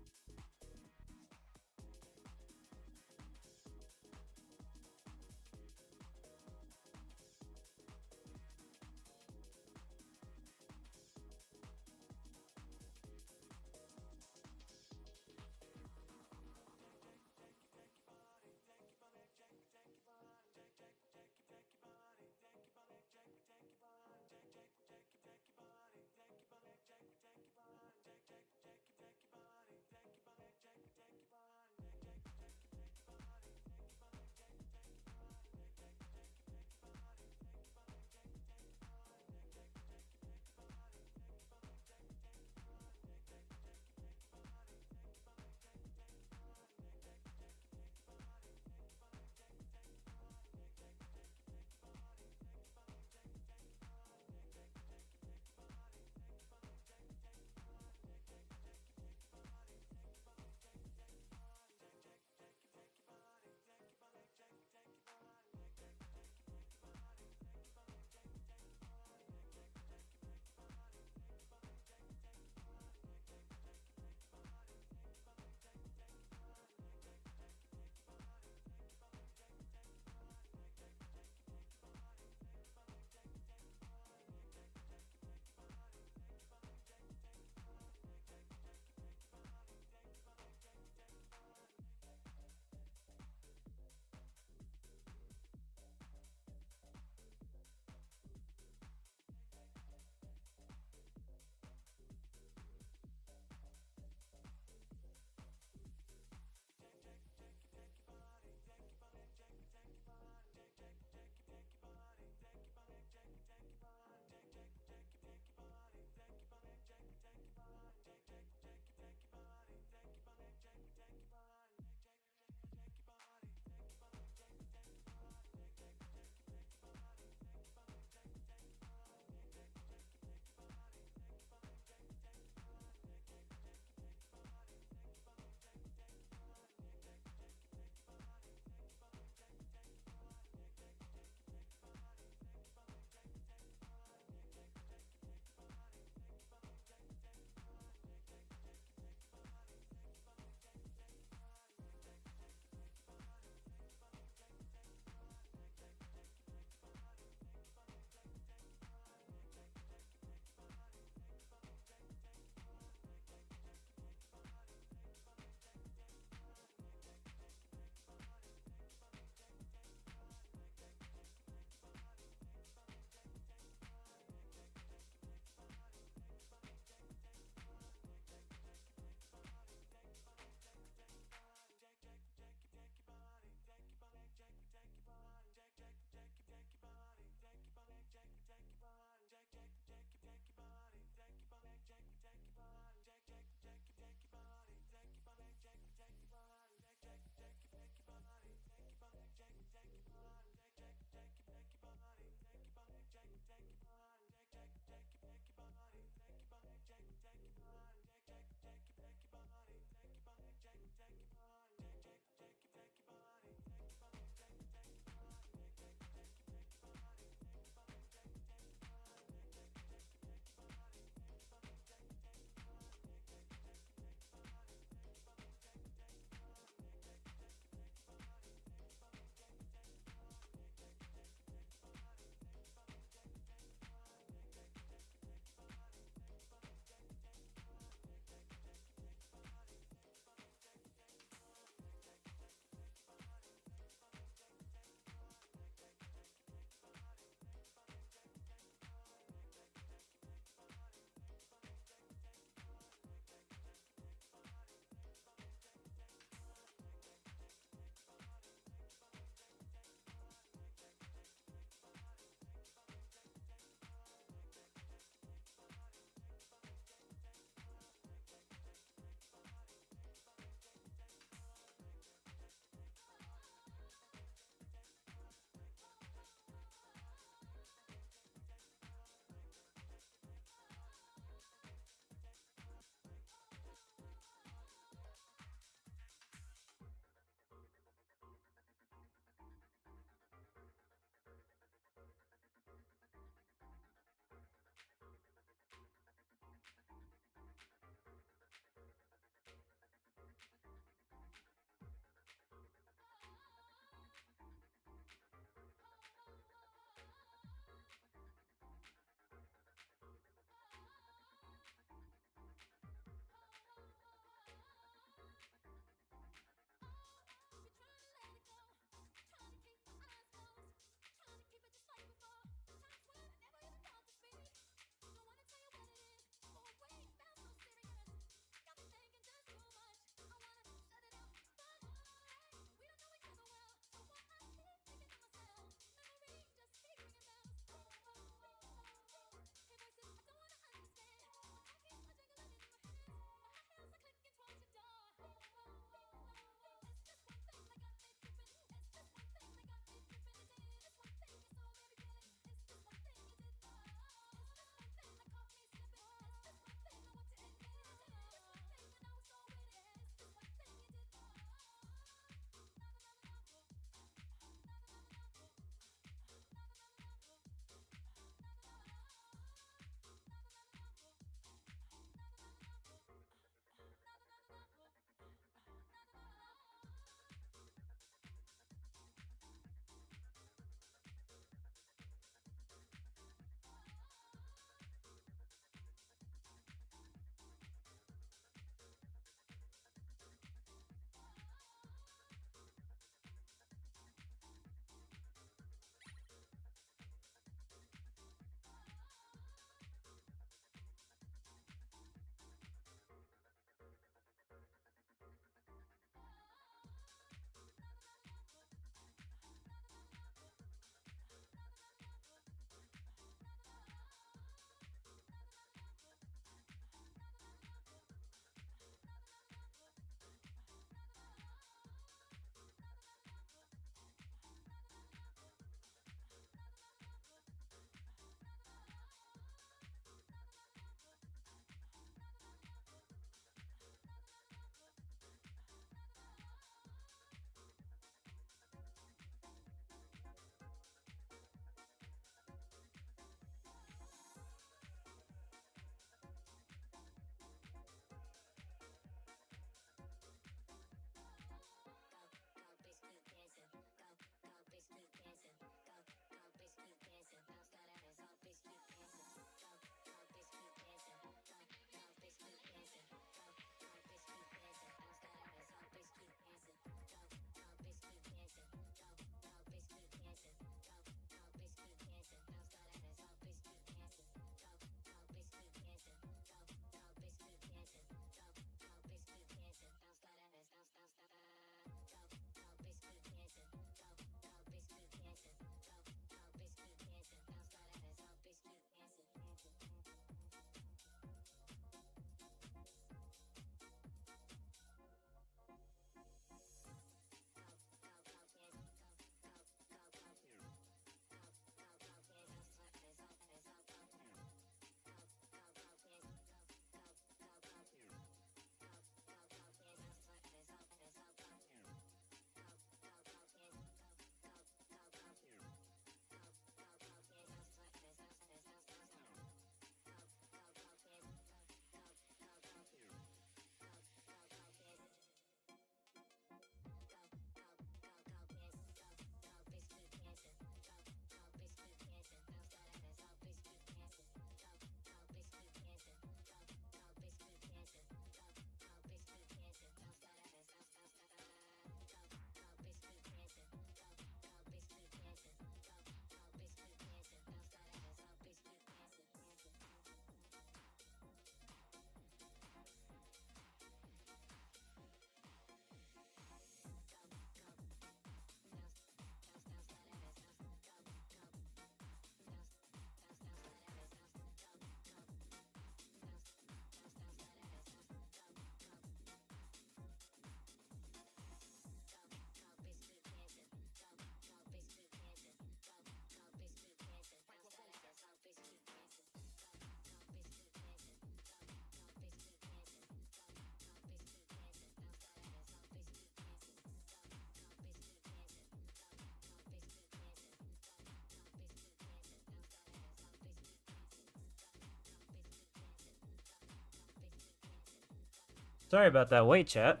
Sorry about that wait, chat.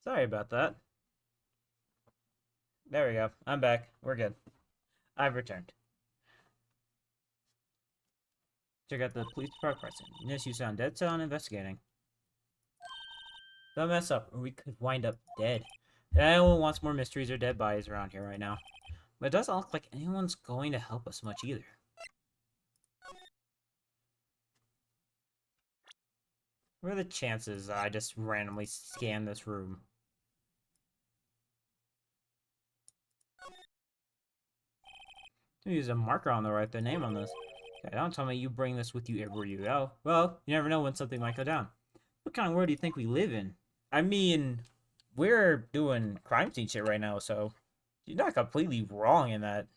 Sorry about that. There we go. I'm back. We're good. I've returned. Check out the police department. Yes, you sound dead set on investigating. Don't mess up, or we could wind up dead. Anyone wants more mysteries or dead bodies around here right now. But it doesn't look like anyone's going to help us much either. What are the chances I just randomly scan this room? Use a marker on the right, the name on this. Okay, don't tell me you bring this with you everywhere you go. Well, you never know when something might go down. What kind of world do you think we live in? I mean, we're doing crime scene shit right now, so you're not completely wrong in that.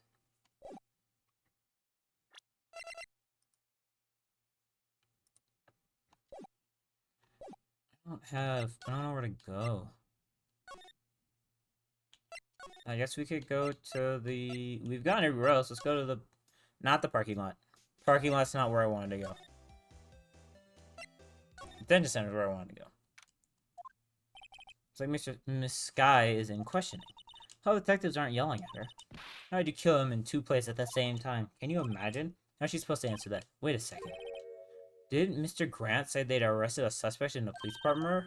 I don't know where to go. I guess we could go to the... We've gone everywhere else. Let's go to the... Not the parking lot. Parking lot's not where I wanted to go. Detention center is where I wanted to go. It's like Miss Sky is in questioning. How detectives aren't yelling at her. How did you kill him in 2 places at the same time? Can you imagine? How's she supposed to answer that? Wait a second. Didn't Mr. Grant say they'd arrested a suspect in the police department murder?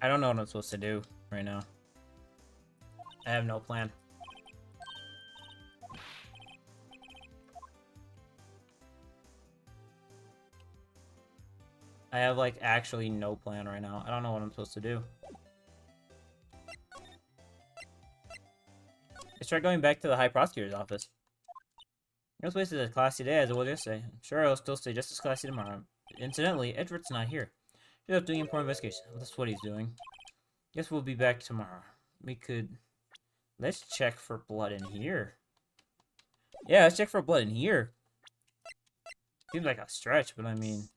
I don't know what I'm supposed to do right now. I have no plan. I have, like, actually no plan right now. I don't know what I'm supposed to do. Let's try going back to the High Prosecutor's office. Your place is as classy today as it was yesterday. I'm sure it'll still stay just as classy tomorrow. Incidentally, Edward's not here. He's up doing important investigation. That's what he's doing. Guess we'll be back tomorrow. We could... Let's check for blood in here. Yeah, let's check for blood in here. Seems like a stretch, but I mean...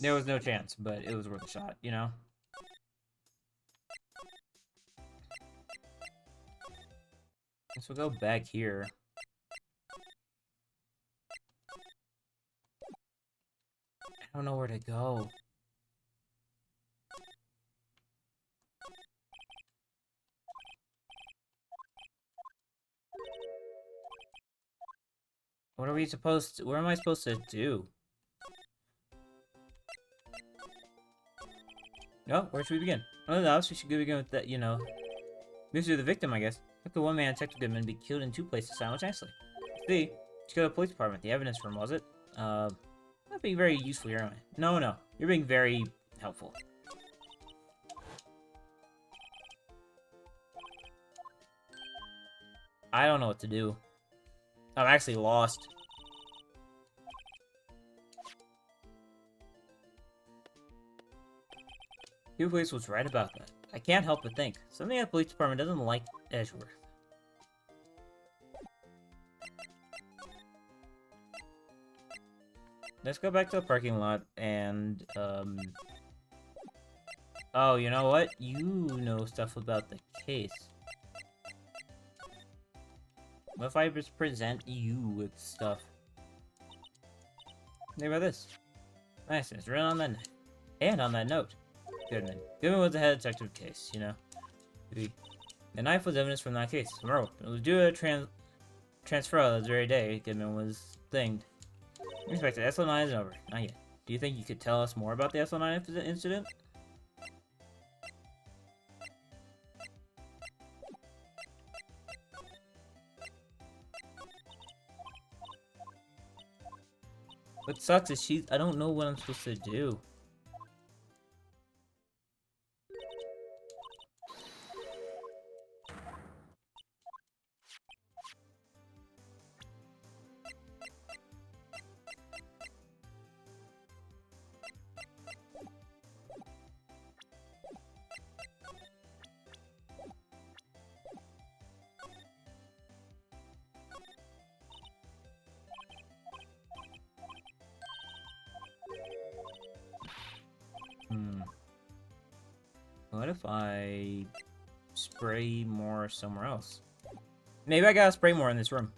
There was no chance, but it was worth a shot, you know? So we'll go back here. I don't know where to go. What are we supposed to... What am I supposed to do? No, where should we begin? Oh, no, we should begin with that, you know... Mystery of the victim, I guess. How could one man, Detective Goodman, be killed in 2 places simultaneously? See, let's go to the police department. The evidence room, was it? Not being very useful here, am I? No, no. You're being very helpful. I don't know what to do. I'm actually lost. Your police was right about that. I can't help but think. Something at the police department doesn't like Edgeworth. Let's go back to the parking lot and, Oh, you know what? You know stuff about the case. What if I just present you with stuff? Think about this. Nice, it's written on that note. And on that note. Goodman. Goodman was the head detective case, you know. The knife was evidence from that case. Tomorrow. It was due to transfer that very day Goodman was thinged. Inspector, SO9 is over. Not yet. Do you think you could tell us more about the SO9 incident? What sucks is I don't know what I'm supposed to do. What if I spray more somewhere else? Maybe I gotta spray more in this room.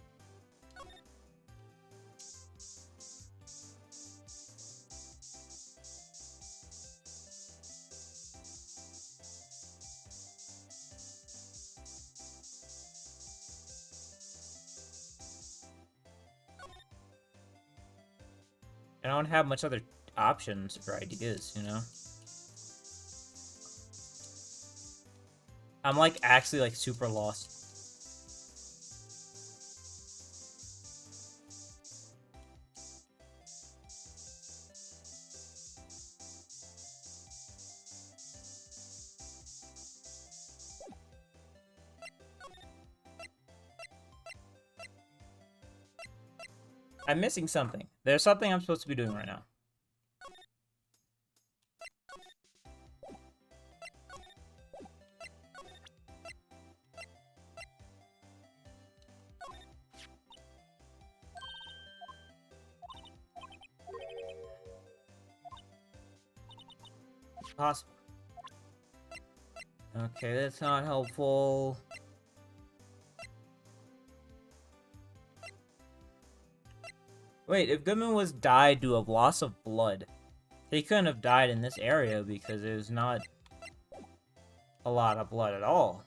I don't have much other options or ideas, you know? I'm like actually like super lost. I'm missing something. There's something I'm supposed to be doing right now. It's possible. Okay, that's not helpful. Wait, if Goodman was died due to loss of blood, he couldn't have died in this area because there's not a lot of blood at all.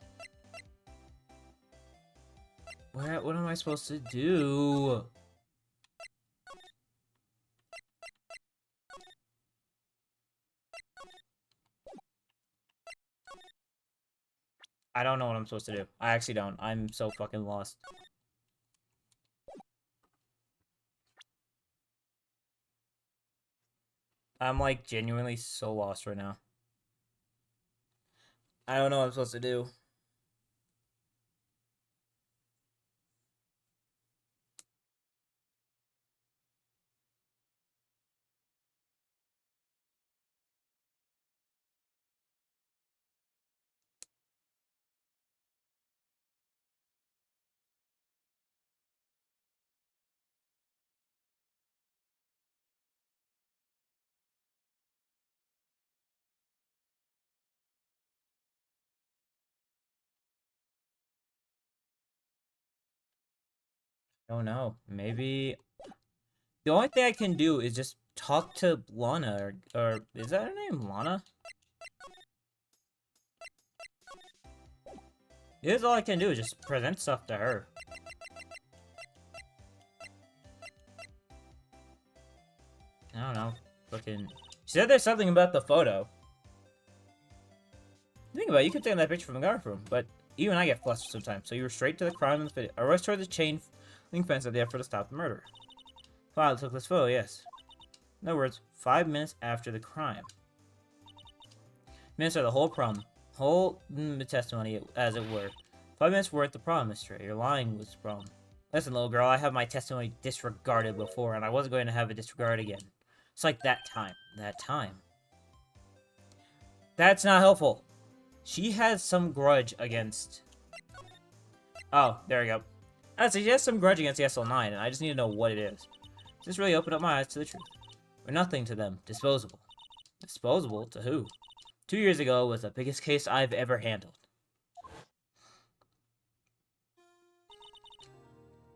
What am I supposed to do? I don't know what I'm supposed to do. I actually don't. I'm so fucking lost. I'm like genuinely so lost right now. I don't know what I'm supposed to do. I don't know. Maybe the only thing I can do is just talk to Lana, or is that her name, Lana? Here's all I can do is just present stuff to her. I don't know. Fucking. She said there's something about the photo. Think about it, you could take that picture from the guard room, but even I get flustered sometimes, so you were straight to the crime in the video. I rushed toward the chain link fence at the effort to stop the murder. Pilot took this photo, yes. In other words, 5 minutes after the crime. Minutes are the whole problem. Whole testimony, as it were. 5 minutes weren't the problem, Mr. You're lying was the problem. Listen, little girl, I have my testimony disregarded before, and I wasn't going to have it disregarded again. It's like that time. That time. That's not helpful. She has some grudge against... Oh, there we go. She has some grudge against the SL9, and I just need to know what it is. This really opened up my eyes to the truth. We're nothing to them. Disposable. Disposable? To who? 2 years ago was the biggest case I've ever handled.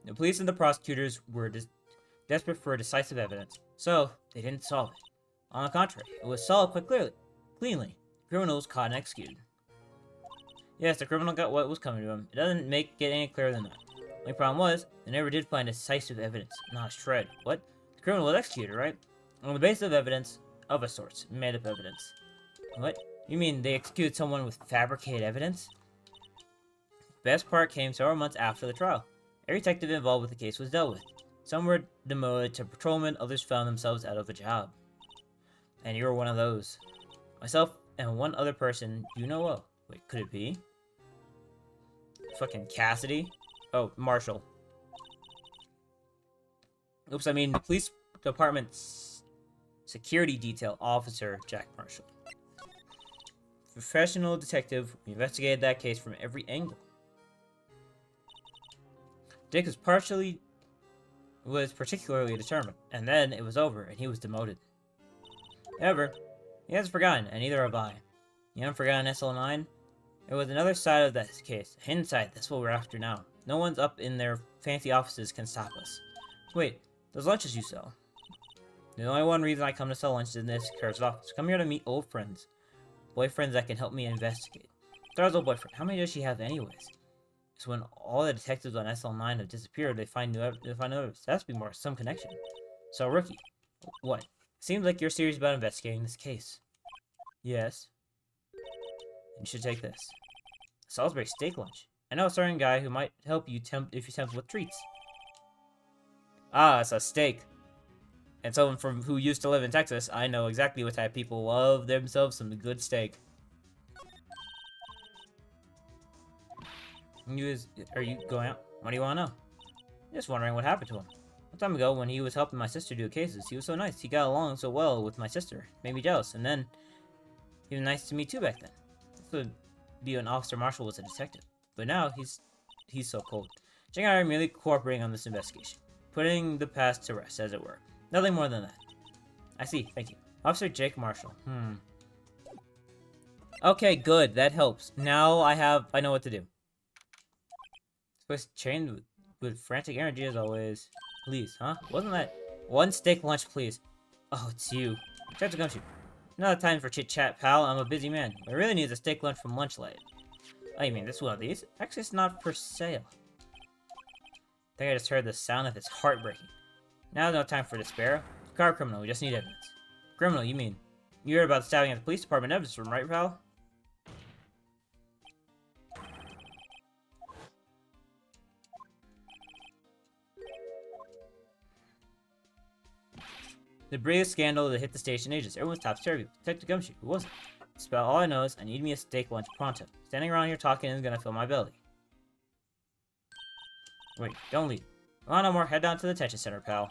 The police and the prosecutors were desperate for decisive evidence, so they didn't solve it. On the contrary, it was solved quite cleanly. Criminals caught and executed. Yes, the criminal got what was coming to him. It doesn't make it any clearer than that. The only problem was, they never did find decisive evidence. Not a shred. What? The criminal was executed, right? On the basis of evidence, of a sort. Made up evidence. What? You mean they executed someone with fabricated evidence? The best part came several months after the trial. Every detective involved with the case was dealt with. Some were demoted to patrolmen, others found themselves out of a job. And you were one of those. Myself and one other person you know of. Wait, could it be? Fucking Cassidy? Oh, Marshall. Oops, I mean the police department's security detail officer, Jack Marshall. Professional detective who investigated that case from every angle. Dick was particularly determined, and then it was over, and he was demoted. However, he hasn't forgotten, and neither have I. You haven't forgotten SL9? There was another side of that case. A hidden side. That's what we're after now. No one's up in their fancy offices can stop us. Wait, those lunches you sell. The only one reason I come to sell lunches in this cursed office. Come here to meet old friends. Boyfriends that can help me investigate. Star's old boyfriend. How many does she have anyways? So when all the detectives on SL9 have disappeared, they find new evidence. There has to be more, some connection. So, Rookie. What? Seems like you're serious about investigating this case. Yes. You should take this. Salisbury steak lunch. I know a certain guy who might help you if you tempt with treats. Ah, it's a steak. And someone from who used to live in Texas, I know exactly what type of people love themselves some good steak. Are you going out? What do you want to know? Just wondering what happened to him. A time ago, when he was helping my sister do cases, he was so nice. He got along so well with my sister. Made me jealous. And then, he was nice to me too back then. This would be when Officer Marshall was a detective. But now, he's so cold. Jake and I are merely cooperating on this investigation. Putting the past to rest, as it were. Nothing more than that. I see. Thank you. Officer Jake Marshall. Okay, good. That helps. Now I know what to do. Supposed to train with frantic energy as always. Please, huh? Wasn't that one steak lunch, please? Oh, it's you. Try to Gumshoe. Not time for chit-chat, pal. I'm a busy man. I really need a steak lunch from Lunchlight. Oh, you mean this one of these? Actually, it's not for sale. I think I just heard the sound of its heartbreaking. Now's no time for despair. Car criminal, we just need evidence. Criminal, you mean? You heard about the stabbing at the police department evidence room, right, pal? The biggest scandal that hit the station ages. Everyone's topsy-turvy. Detective Gumshoe, who was it? That's about all I know is I need me a steak lunch pronto. Standing around here talking is gonna fill my belly. Wait, don't leave. Well, no more. Head down to the detention center, pal.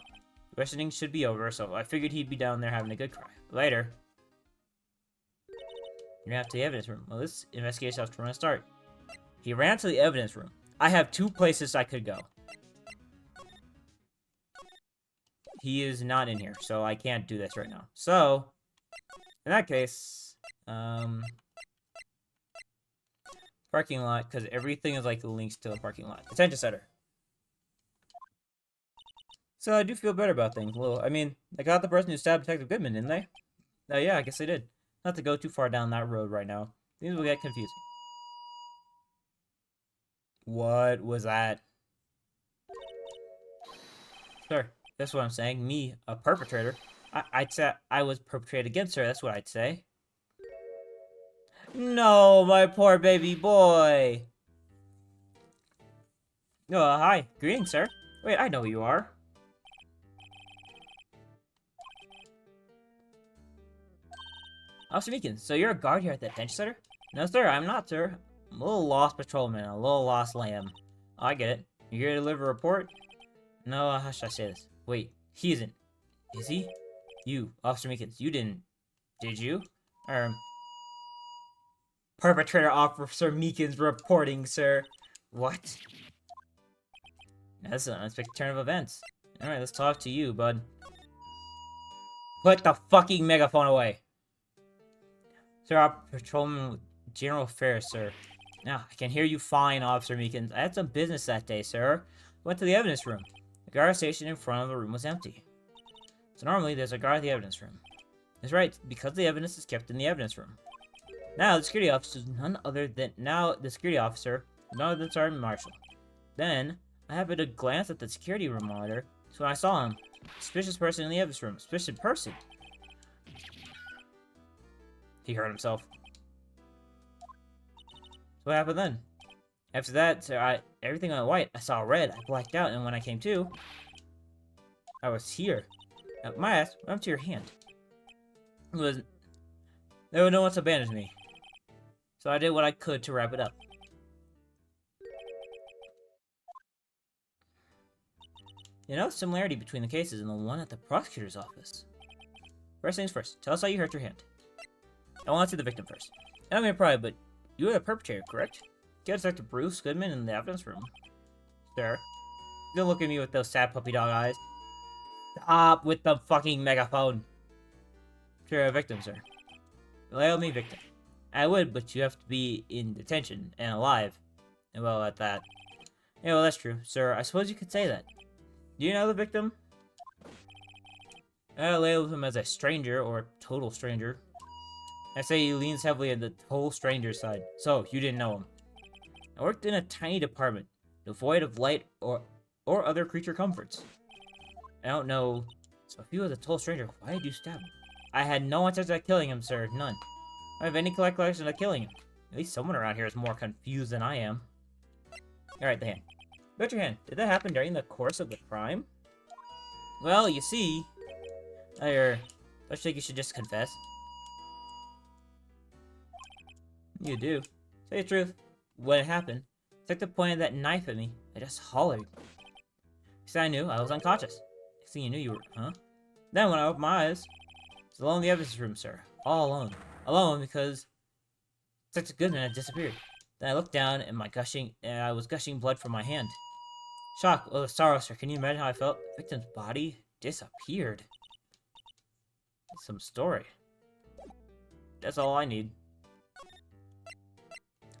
The questioning should be over, so I figured he'd be down there having a good cry. Later. You're gonna have to the evidence room. Well, this investigation has to run a start. He ran to the evidence room. I have 2 places I could go. He is not in here, so I can't do this right now. So, in that case, parking lot, because everything is like links to the parking lot. Detention center. So I do feel better about things a little. I mean, they got the person who stabbed Detective Goodman, didn't they? Yeah, I guess they did. Not to go too far down that road right now. Things will get confusing. What was that? Sir, that's what I'm saying. Me, a perpetrator. I'd say I was perpetrated against her. That's what I'd say. No, my poor baby boy. Oh, hi. Greetings, sir. Wait, I know who you are. Officer Meekins, so you're a guard here at the detention center? No, sir, I'm not, sir. I'm a little lost patrolman, a little lost lamb. Oh, I get it. You here to deliver a report? No, how should I say this? Wait, he isn't. Is he? You, Officer Meekins, you didn't. Did you? Perpetrator Officer Meekins reporting, sir. What? That's an unexpected turn of events. Alright, let's talk to you, bud. Put the fucking megaphone away. Sir, Patrolman with General Affairs, sir. Now, I can hear you fine, Officer Meekins. I had some business that day, sir. Went to the evidence room. The guard station in front of the room was empty. So normally, there's a guard at the evidence room. That's right, because the evidence is kept in the evidence room. Now, the security officer is none other than Sergeant Marshall. Then, I happened to glance at the security room monitor, so when I saw him, suspicious person in the evidence room. Suspicious person. He hurt himself. So what happened then? After that, sir, everything went white. I saw red. I blacked out, and when I came to, I was here. My ass went up to your hand. There was no one to bandage me. So I did what I could to wrap it up. You know, similarity between the cases and the one at the prosecutor's office. First things first, tell us how you hurt your hand. I want to see the victim first. I don't mean to pry, but you were the perpetrator, correct? Get Detective Bruce Goodman in the evidence room. Sir, don't look at me with those sad puppy dog eyes. Stop with the fucking megaphone. You're a victim, sir. Label me victim. I would, but you have to be in detention and alive. And well, at that. Yeah, well, that's true, sir. I suppose you could say that. Do you know the victim? I label him as a stranger or a total stranger. I say he leans heavily on the total stranger side. So, you didn't know him. I worked in a tiny department, devoid of light or other creature comforts. I don't know. So if he was a total stranger, why did you stab him? I had no intention of killing him, sir. None. I have any recollection of killing him. At least someone around here is more confused than I am. Alright, the hand. Bet your hand. Did that happen during the course of the crime? Well, you see... don't you think you should just confess? You do. Say the truth. When it happened, Detective pointed that knife at me. I just hollered. Because I knew I was unconscious. Next thing you knew, you were... Huh? Then when I opened my eyes, I was alone in the evidence room, sir. All alone. Alone because Detective Goodman had disappeared. Then I looked down and I was gushing blood from my hand. Shock, oh, sorrow, sir. Can you imagine how I felt? The victim's body disappeared. Some story. That's all I need.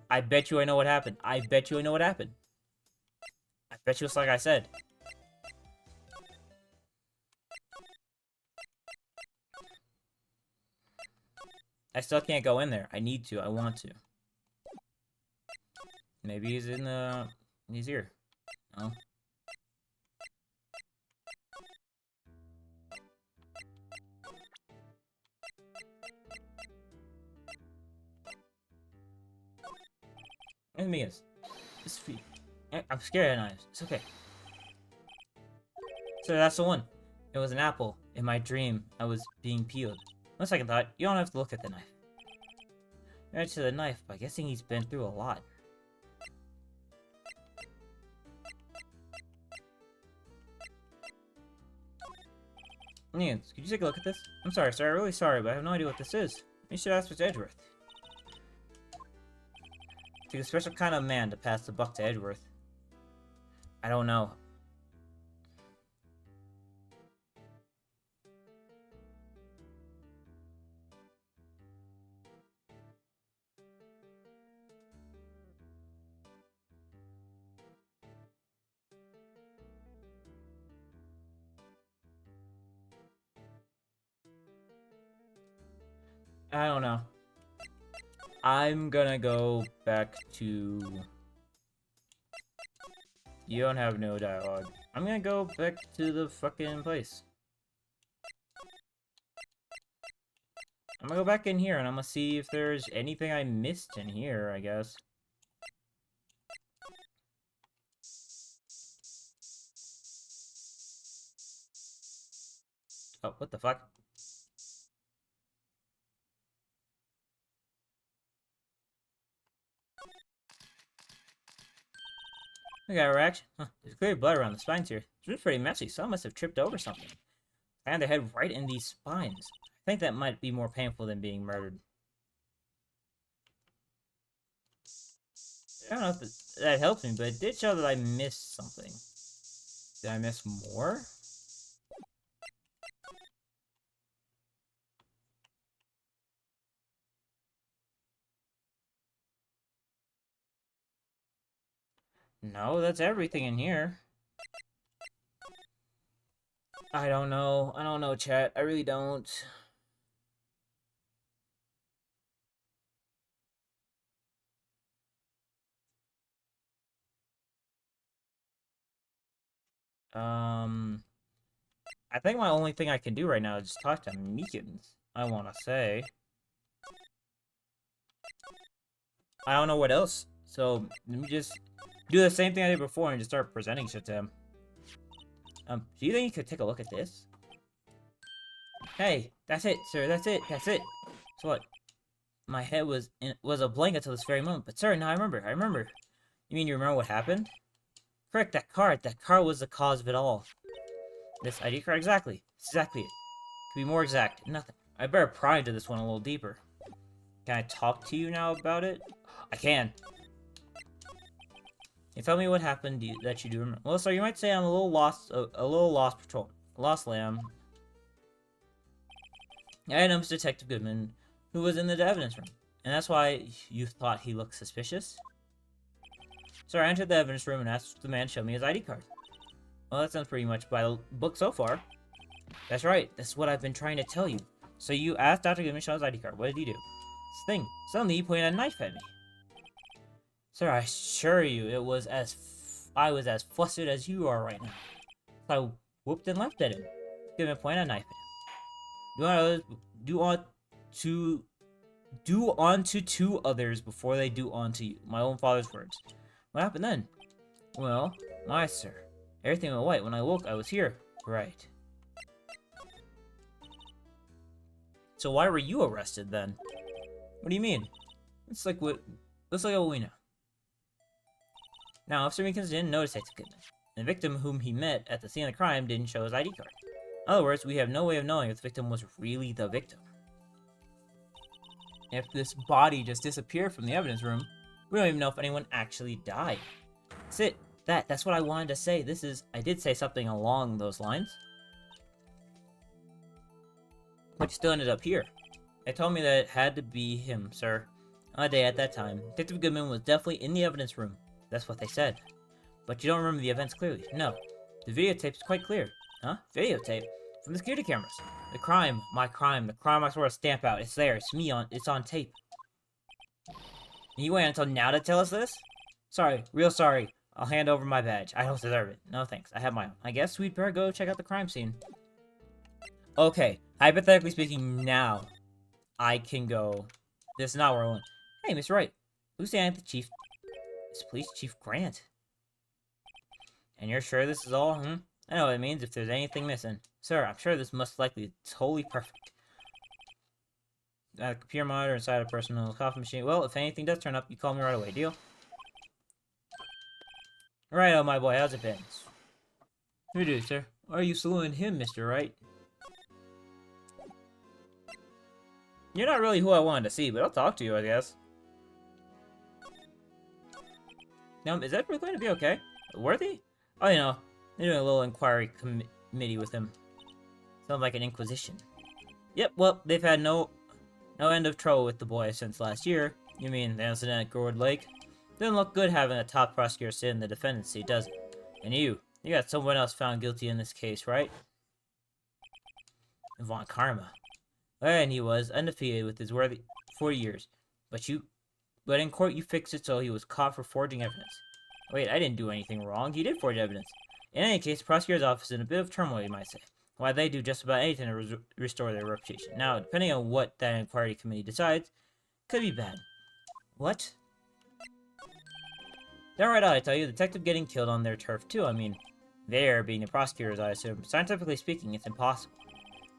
I bet you I know what happened. I bet you I know what happened. I bet you it's like I said. I still can't go in there. I need to. I want to. Maybe he's in the... he's here. No. Let me guess. This feet. I'm scared of knives. It's okay. So that's the one. It was an apple. In my dream, I was being peeled. One second thought, you don't have to look at the knife. Right to the knife, by guessing he's been through a lot. Nance, could you take a look at this? I'm sorry, sir. I'm really sorry, but I have no idea what this is. You should ask Mr. Edgeworth. It takes a special kind of man to pass the buck to Edgeworth. I don't know. I don't know. I'm gonna go back to... You don't have no dialogue. I'm gonna go back to the fucking place. I'm gonna go back in here and I'm gonna see if there's anything I missed in here, I guess. Oh, what the fuck? I got a reaction. Huh, there's clear blood around the spines here. It's pretty messy. Someone must have tripped over something. And their head right in these spines. I think that might be more painful than being murdered. I don't know if that helps me, but it did show that I missed something. Did I miss more? No, that's everything in here. I don't know. I don't know, chat. I really don't. I think my only thing I can do right now is just talk to Meekins, I want to say. I don't know what else. So, let me just do the same thing I did before and just start presenting shit to him. Do you think you could take a look at this? Hey, that's it, sir. That's it. That's it. So what? My head was a blank until this very moment. But sir, now I remember. You mean you remember what happened? Correct, that card. That card was the cause of it all. This ID card, exactly. That's exactly it. To be more exact, nothing. I better pry into this one a little deeper. Can I talk to you now about it? I can. You tell me what happened that you do remember. Well, sir, you might say I'm a little lost patrol. Lost lamb. I know Mr. Detective Goodman, who was in the evidence room. And that's why you thought he looked suspicious? So I entered the evidence room and asked the man to show me his ID card. Well, that sounds pretty much by the book so far. That's right. That's what I've been trying to tell you. So you asked Dr. Goodman to show his ID card. What did he do? This thing. Suddenly he pointed a knife at me. Sir, I assure you, I was as flustered as you are right now. So I whooped and left at him. Goodman pointed a knife at him. Do unto two others before they do unto you. My own father's words. What happened then? Well, my sir. Everything went white. When I woke, I was here. Right. So why were you arrested then? What do you mean? It's like what we know. Now, Officer Meekins didn't notice Detective Goodman. The victim whom he met at the scene of the crime didn't show his ID card. In other words, we have no way of knowing if the victim was really the victim. If this body just disappeared from the evidence room, we don't even know if anyone actually died. That's what I wanted to say. I did say something along those lines. But you still ended up here. They told me that it had to be him, sir. On a day at that time, Detective Goodman was definitely in the evidence room. That's what they said. But you don't remember the events clearly. No. The videotape's quite clear. Huh? Videotape? From the security cameras. The crime I swear to stamp out. It's there. It's on tape. And you waited until now to tell us this? Sorry. Real sorry. I'll hand over my badge. I don't deserve it. No thanks. I have my own. I guess we'd better go check out the crime scene. Okay. Hypothetically speaking, now I can go. This is not where I want. Hey, Mr. Wright. Lieutenant the Chief. It's Police Chief Grant. And you're sure this is all, I know what it means if there's anything missing. Sir, I'm sure this must likely be totally perfect. A computer monitor inside a personal coffee machine. Well, if anything does turn up, you call me right away. Deal? Right, oh my boy, how's it been? Who do, sir? Why are you saluting him, Mr. Wright? You're not really who I wanted to see, but I'll talk to you, I guess. Now, is that really going to be okay? Worthy? Oh, you know, they're doing a little inquiry committee with him. Sounds like an inquisition. Yep, well, they've had no end of trouble with the boy since last year. You mean the incident at Gourd Lake? Doesn't look good having a top prosecutor sit in the defendant's seat, does it? And you got someone else found guilty in this case, right? Von Karma. And he was undefeated with his worthy 40 years. But in court you fixed it so he was caught for forging evidence. Wait, I didn't do anything wrong. He did forge evidence. In any case, the prosecutor's office is in a bit of turmoil, you might say. Why, they do just about anything to restore their reputation. Now, depending on what that inquiry committee decides, could be bad. What? Downright odd, I tell you, the detective getting killed on their turf too. I mean, there being the prosecutors, I assume. Scientifically speaking, it's impossible.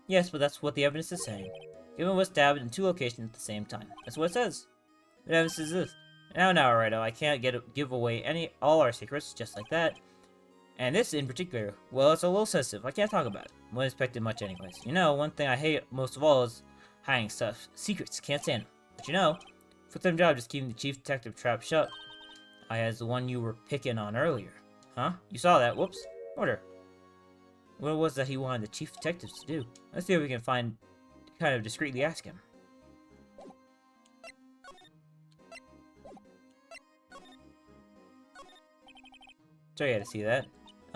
Yes, but that's what the evidence is saying. Given was stabbed in 2 locations at the same time. That's what it says. What evidence is this? Now, Righto, I can't give away all our secrets just like that. And this in particular, well, it's a little sensitive. I can't talk about it. Wouldn't expect it much anyways. You know, one thing I hate most of all is hiding stuff. Secrets, can't stand them. But you know, full-time job just keeping the chief detective trap shut. I as the one you were picking on earlier. Huh? You saw that, whoops. Order. What was that he wanted the chief detectives to do? Let's see if we can kind of discreetly ask him. Sorry, I had to see that.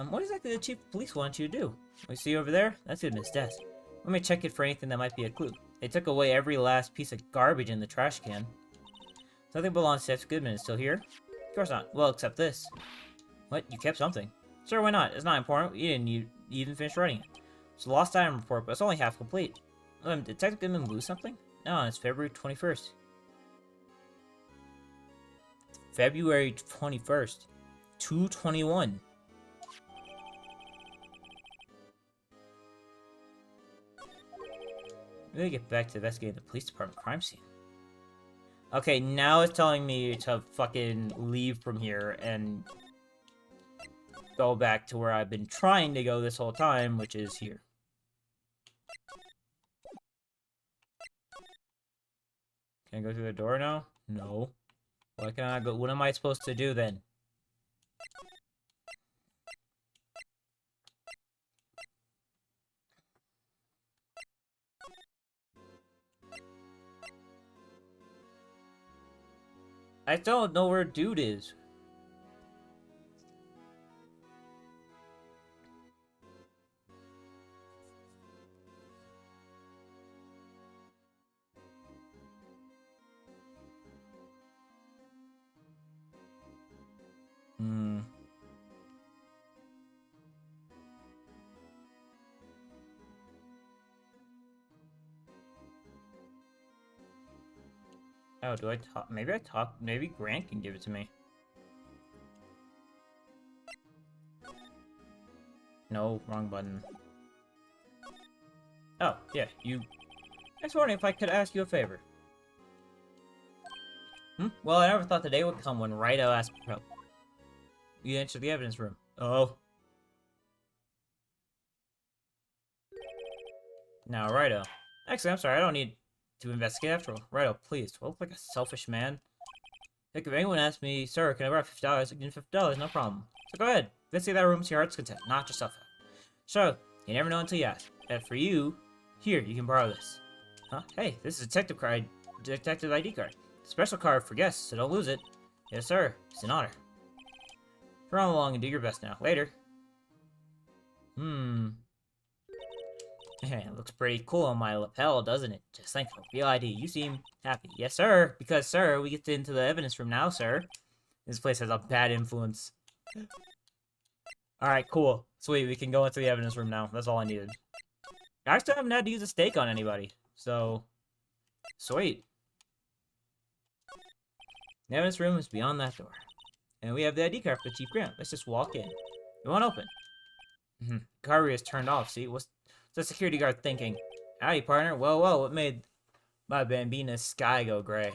What exactly did the chief of police want you to do? We see over there? That's Goodman's desk. Let me check it for anything that might be a clue. They took away every last piece of garbage in the trash can. Nothing belongs to Goodman is still here? Of course not. Well, except this. What? You kept something? Sure, why not? It's not important. You didn't even finish writing it. It's a lost item report, but it's only half complete. Did Detective Goodman lose something? No, it's February 21st. February 21st. 2/21. Really get back to investigating the police department crime scene. Okay, now it's telling me to fucking leave from here and go back to where I've been trying to go this whole time, which is here. Can I go through the door now? No. Why can't I go? What am I supposed to do then? I don't know where dude is. Hmm. Oh, do I talk? Maybe I talk. Maybe Grant can give it to me. No, wrong button. Oh, yeah, you. I was wondering if I could ask you a favor. Hmm? Well, I never thought the day would come when Wright asked for help. You enter the evidence room. Oh. Now, Righto. Actually, I'm sorry, I don't need to investigate after all. Righto, please. Do I look like a selfish man? Heck, if anyone asks me, sir, can I borrow $50? I give you $50, no problem. So go ahead. Let's see that room to your heart's content, knock yourself out. So, you never know until you ask. And for you, here, you can borrow this. Huh? Hey, this is a detective ID card. Special card for guests, so don't lose it. Yes, sir. It's an honor. Run along and do your best now. Later. It looks pretty cool on my lapel, doesn't it? Just think of real ID. You seem happy. Yes, sir. Because, sir, we get into the evidence room now, sir. This place has a bad influence. Alright, cool. Sweet, we can go into the evidence room now. That's all I needed. I still haven't had to use a stake on anybody. So, sweet. The evidence room is beyond that door. And we have the ID card for Chief Grant. Let's just walk in. It won't open. Car is turned off, see? What's the security guard thinking? Howdy, partner. Well, what made my Bambina's sky go gray?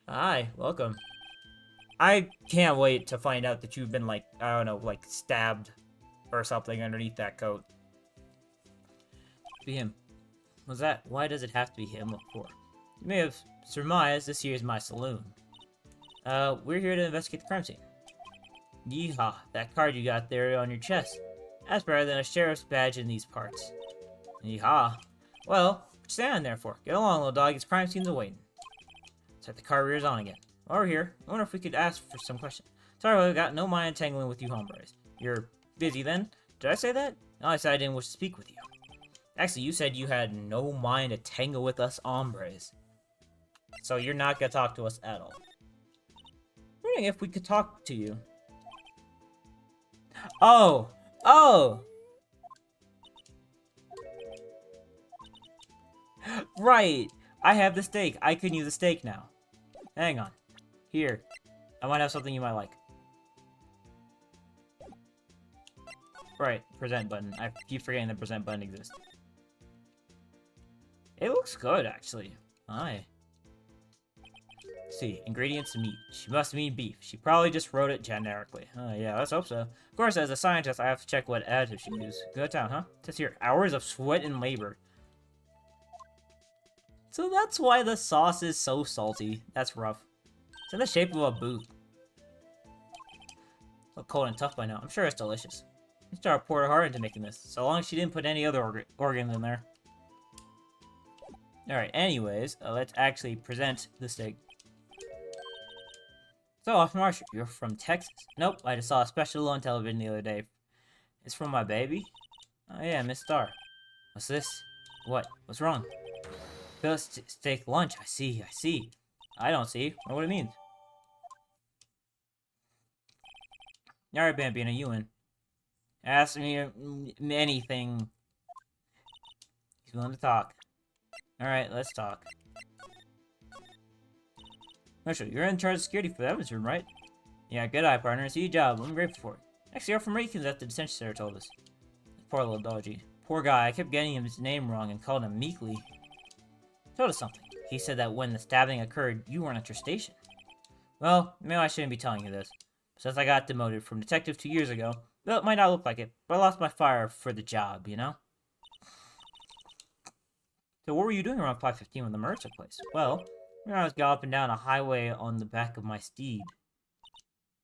Hi, welcome. I can't wait to find out that you've been, like, I don't know, like, stabbed or something underneath that coat. Be him. What's that? Why does it have to be him? What for? You may have surmised this here is my saloon. We're here to investigate the crime scene. Yeehaw, that card you got there on your chest. That's better than a sheriff's badge in these parts. Yeehaw. Well, what you standing there for? Get along, little dog, it's crime scene's awaiting. Set the car rears on again. While we're here, I wonder if we could ask for some questions. Sorry, I've got no mind tangling with you hombres. You're busy then? Did I say that? No, I said I didn't wish to speak with you. Actually, you said you had no mind to tangle with us hombres. So you're not gonna talk to us at all. I'm wondering if we could talk to you. Oh! Oh! Right! I have the steak. I can use the steak now. Hang on. Here. I might have something you might like. Right, present button. I keep forgetting the present button exists. It looks good, actually. Hi. Let's see, ingredients meat. She must mean beef. She probably just wrote it generically. Yeah, let's hope so. Of course, as a scientist, I have to check what additive she used. Good town, huh? It says here, hours of sweat and labor. So that's why the sauce is so salty. That's rough. It's in the shape of a boot. Look cold and tough by now. I'm sure it's delicious. Star poured her heart into making this, so long as she didn't put any other organs in there. Alright, anyways, let's actually present the steak. So, Marshall, you're from Texas? Nope, I just saw a special on television the other day. It's from my baby? Oh yeah, Miss Star. What's this? What? What's wrong? Phyllis steak lunch, I see. I don't see. What do it mean? Alright, Bambina, you win. Ask me anything. He's willing to talk. Alright, let's talk. Marshall, you're in charge of security for the evidence room, right? Yeah, good eye, partner. See your job. I'm grateful for it. Actually, you're from Raycons that the detention center told us. Poor little dodgy. Poor guy. I kept getting his name wrong and called him Meekly. Told us something. He said that when the stabbing occurred, you weren't at your station. Well, maybe I shouldn't be telling you this. Since I got demoted from detective 2 years ago, well, it might not look like it, but I lost my fire for the job, you know? So what were you doing around 5:15 when the murder took place? Well, I was galloping down a highway on the back of my steed.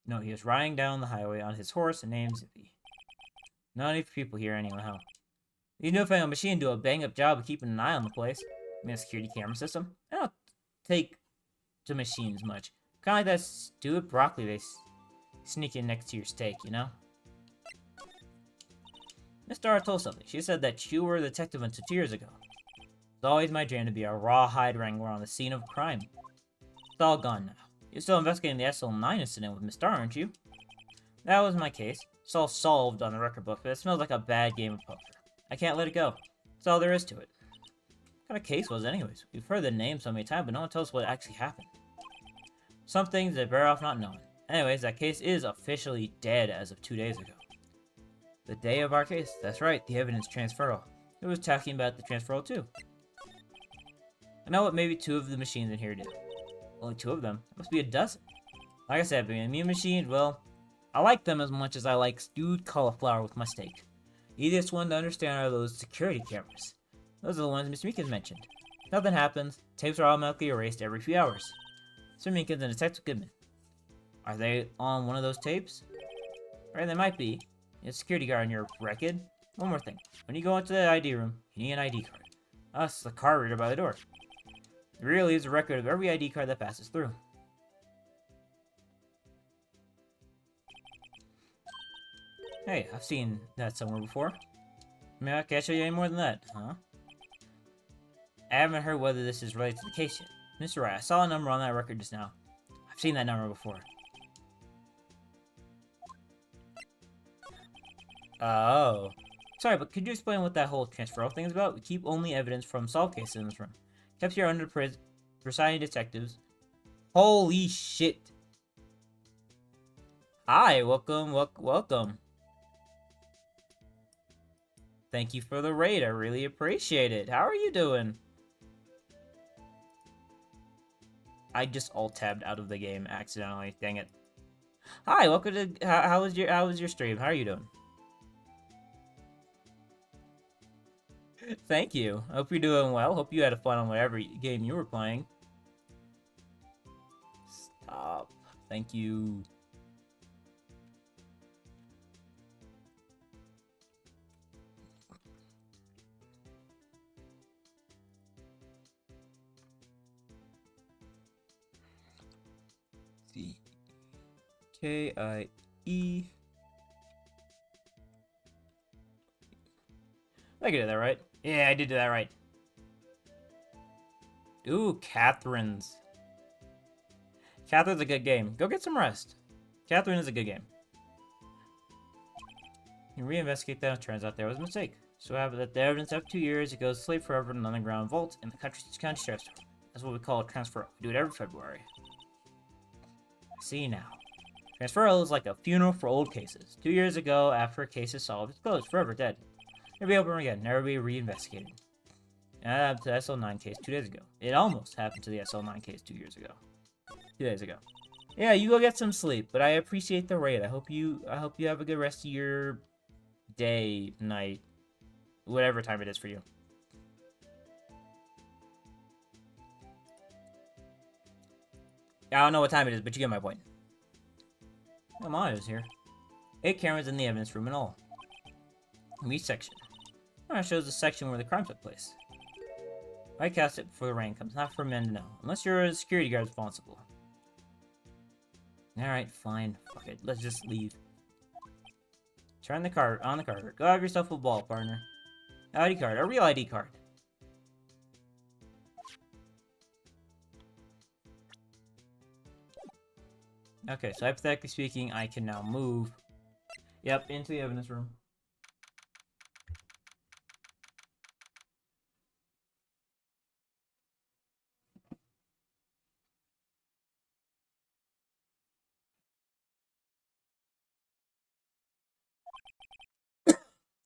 No, he was riding down the highway on his horse named Zippy. Not any people here anyhow. You know if a machine do a bang-up job of keeping an eye on the place. I mean, a security camera system. I don't take to machines much. Kind of like that stupid broccoli they sneak in next to your steak, you know? Miss Dara told something. She said that you were a detective until 2 years ago. It's always my dream to be a rawhide wrangler on the scene of crime. It's all gone now. You're still investigating the SL9 incident with Miss Dara, aren't you? That was my case. It's all solved on the record book, but it smells like a bad game of poker. I can't let it go. That's all there is to it. What kind of case was it anyways? We've heard the name so many times, but no one tells us what actually happened. Some things are better off not knowing. Anyways, that case is officially dead as of 2 days ago. The day of our case. That's right, the evidence transferal. It was talking about the transferal too. I know what maybe 2 of the machines in here do. Only 2 of them. It must be a dozen. Like I said, being immune machines, well, I like them as much as I like stewed cauliflower with my steak. The easiest one to understand are those security cameras. Those are the ones Miss Meekins mentioned. Nothing happens. Tapes are automatically erased every few hours. Mr. Meekins and Detective Goodman. Are they on one of those tapes? Or they might be. You have a security guard on your record. One more thing. When you go into the ID room, you need an ID card. Us, the card reader by the door. It really leaves a record of every ID card that passes through. Hey, I've seen that somewhere before. I can't show you any more than that, huh? I haven't heard whether this is related to the case yet. Mr. Wright, I saw a number on that record just now. I've seen that number before. Oh. Sorry, but could you explain what that whole transferal thing is about? We keep only evidence from solved cases in this room. Kept here under presiding detectives. Holy shit. Hi, welcome. Thank you for the raid. I really appreciate it. How are you doing? I just alt-tabbed out of the game accidentally. Dang it. Hi, welcome to... How was your stream? How are you doing? Thank you. Hope you're doing well. Hope you had fun on whatever game you were playing. Stop. Thank you. C-K-I-E. I did that right. Yeah, I did do that right. Ooh, Catherine's. Catherine's a good game. Go get some rest. Catherine is a good game. You reinvestigate that, it turns out there was a mistake. So it happened that the evidence after 2 years, it goes to sleep forever in an underground vault in the county sheriff's department. That's what we call a transfer. We do it every February. See now. Transferal is like a funeral for old cases. 2 years ago, after a case is solved, it's closed, forever dead. Never be open again, never be reinvestigated. And that happened to the SL9 case 2 days ago. It almost happened to the SL9 case 2 years ago. 2 days ago. Yeah, you go get some sleep, but I appreciate the raid. I hope you have a good rest of your day, night, whatever time it is for you. I don't know what time it is, but you get my point. The monitor's here. 8 cameras in the evidence room and all. In each section. It shows the section where the crime took place. I cast it before the rain comes, not for men to know. Unless you're a security guard responsible. Alright, fine. Fuck it. Let's just leave. Turn the card on the card. Go have yourself a ball, partner. ID card. A real ID card. Okay, so hypothetically speaking, I can now move. Yep, into the evidence room.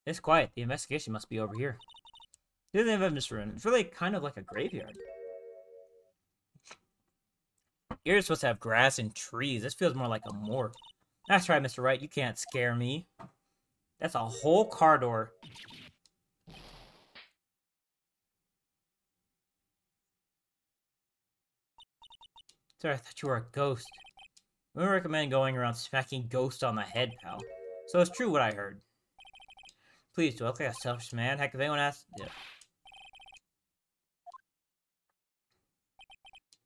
It's quiet. The investigation must be over here. This is the evidence room. It's really kind of like a graveyard. You're supposed to have grass and trees. This feels more like a morgue. That's right, Mr. Wright. You can't scare me. That's a whole car door. Sorry, I thought you were a ghost. We don't recommend going around smacking ghosts on the head, pal. So it's true what I heard. Please, do I look like a selfish man? Heck, if anyone asks...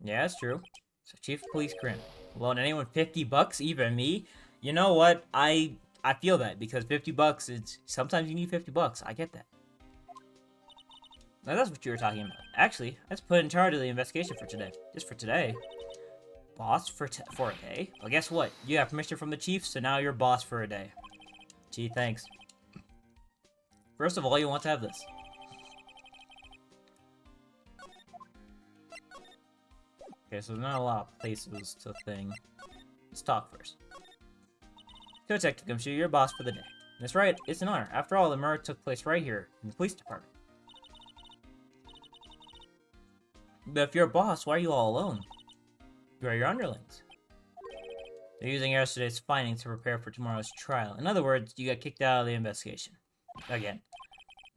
Yeah, that's true. So Chief of Police Grim. Loan anyone $50? Even me? You know what? I feel that because $50 is sometimes you need $50. I get that. Now that's what you were talking about. Actually, let's put in charge of the investigation for today. Just for today. Boss for a day? Well, guess what? You have permission from the chief, so now you're boss for a day. Gee, thanks. First of all, you want to have this. Okay, so there's not a lot of places to thing. Let's talk first. Co-Detective Gumshoe, you're boss for the day. That's right, it's an honor. After all, the murder took place right here, in the police department. But if you're a boss, why are you all alone? Where are your underlings? They're using yesterday's findings to prepare for tomorrow's trial. In other words, you got kicked out of the investigation. Again.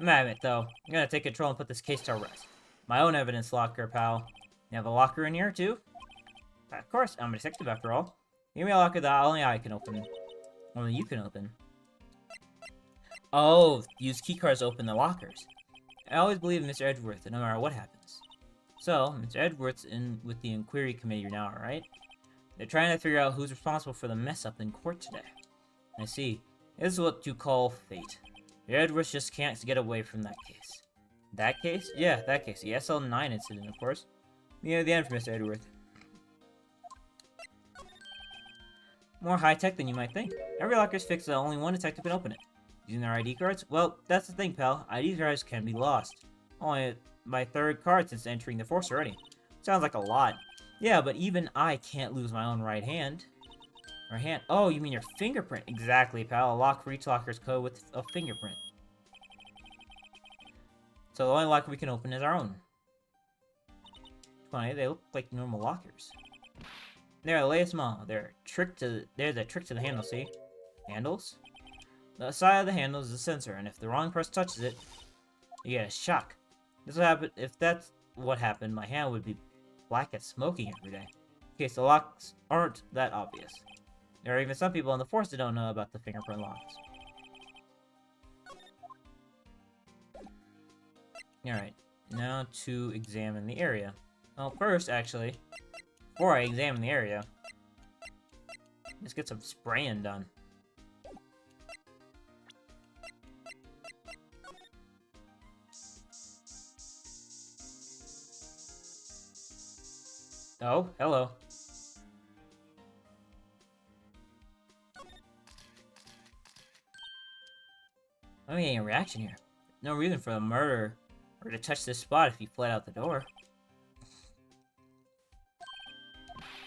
Damn it, though. I'm gonna take control and put this case to rest. My own evidence locker, pal. You have a locker in here, too? Of course, I'm a detective after all. Give me a locker that only I can open. Only you can open. Oh, use keycards to open the lockers. I always believe in Mr. Edgeworth, no matter what happens. So, Mr. Edgeworth's in with the inquiry committee now, right? They're trying to figure out who's responsible for the mess-up in court today. I see. This is what you call fate. Mr. Edgeworth just can't get away from that case. That case? Yeah, that case. The SL9 incident, of course. Near the end for Mr. Edgeworth. More high-tech than you might think. Every locker's fixed so that only one detective can open it. Using their ID cards? Well, that's the thing, pal. ID cards can be lost. Only my third card since entering the force already. Sounds like a lot. Yeah, but even I can't lose my own right hand. Or hand. Oh, you mean your fingerprint? Exactly, pal. A lock for each locker's code with a fingerprint. So the only locker we can open is our own. Funny, they look like normal lockers. They're the latest model. There's a trick to the handle, see? Handles? The side of the handle is a sensor, and if the wrong person touches it, you get a shock. This will happen. If that's what happened, my hand would be black as smoking every day. Okay, so locks aren't that obvious. There are even some people in the force that don't know about the fingerprint locks. Alright, now to examine the area. Well, first, actually, before I examine the area, let's get some spraying done. Oh, hello. I'm getting a reaction here. No reason for the murderer or to touch this spot if he fled out the door.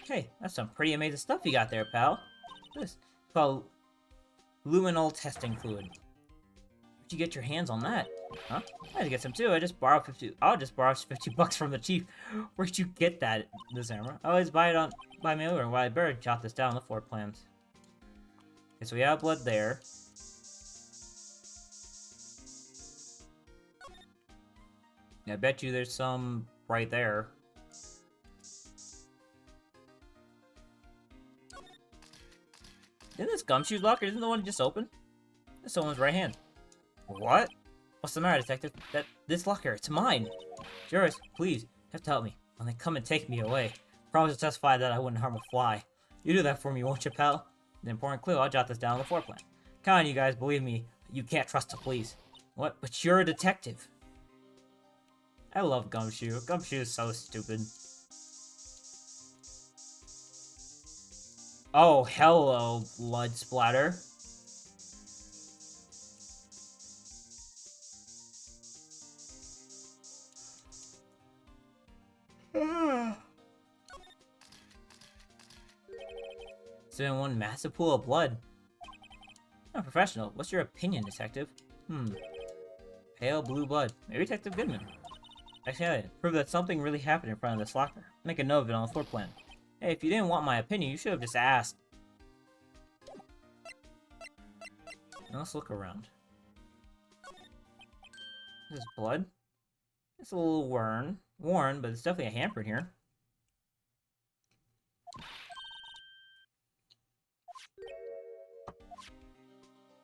Hey, that's some pretty amazing stuff you got there, pal. This is called luminol testing fluid. Where'd you get your hands on that? Huh? I had to get some too. I'll just borrow $50 from the chief. Where'd you get that, this hammer? I always buy it by mail order. Well, I better jot this down on the floor plans. Okay, so we have blood there. I bet you there's some right there. Isn't this Gumshoe's locker? Isn't the one just open? That's someone's right hand. What? What's the matter, detective? This locker, it's mine. Yours, please, you have to help me. When they come and take me away. Promise to testify that I wouldn't harm a fly. You do that for me, won't you, pal? The important clue, I'll jot this down on the floor plan. Come on, you guys, believe me, you can't trust the police. What? But you're a detective. I love Gumshoe. Gumshoe is so stupid. Oh, hello, blood splatter. It's been one massive pool of blood. I'm a professional. What's your opinion, detective? Pale blue blood. Maybe Detective Goodman. Actually, prove that something really happened in front of this locker. Make a note of it on the floor plan. Hey, if you didn't want my opinion, you should have just asked. Now let's look around. This is blood. It's a little worn, but it's definitely a handprint here.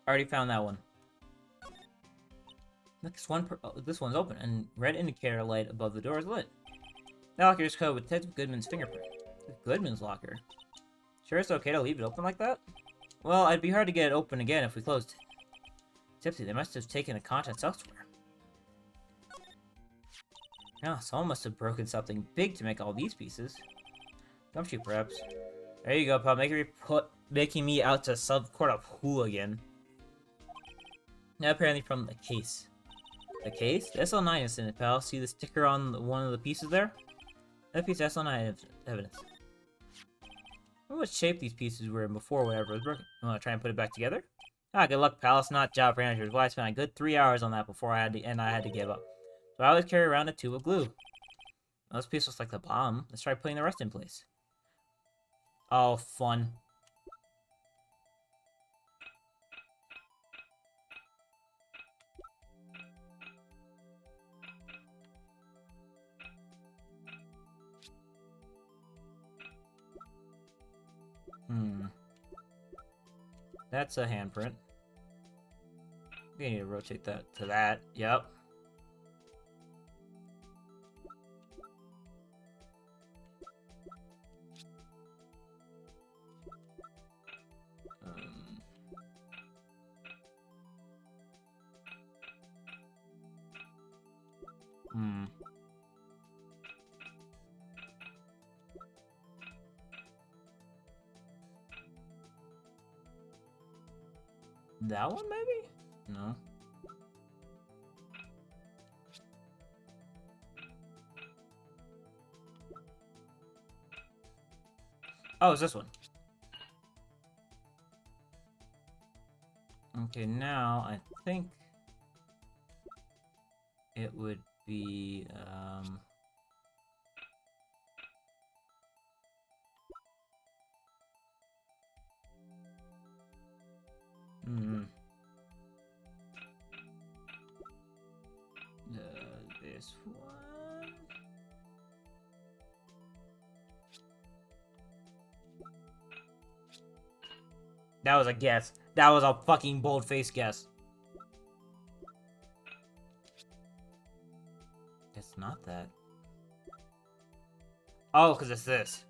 Already found that one. Look, this one's open, and red indicator light above the door is lit. The locker is covered with Detective Goodman's fingerprint. Goodman's locker. Sure it's okay to leave it open like that? Well, it'd be hard to get it open again if we closed it. Tipsy, they must have taken the contents elsewhere. Yeah, someone must have broken something big to make all these pieces. Gumshoe, perhaps. There you go, pal. Making me out to some sort of hooligan. Now, apparently from the case. The case? The SL9 is in it, pal. See the sticker on one of the pieces there? That piece of SL9 evidence. I wonder what shape these pieces were in before whatever was broken. You want to try and put it back together? Ah, good luck, pal. It's not job for amateurs. Well, I spent a good 3 hours on that before I had to give up. So I always carry around a tube of glue. Well, this piece looks like the bomb. Let's try putting the rest in place. Oh, fun. That's a handprint. We need to rotate that to that. Yep. That one, maybe? No. Oh, it's this one. Okay, now I think it would be, this one. That was a guess. That was a fucking bold-faced guess. It's not that. Oh, because it's this.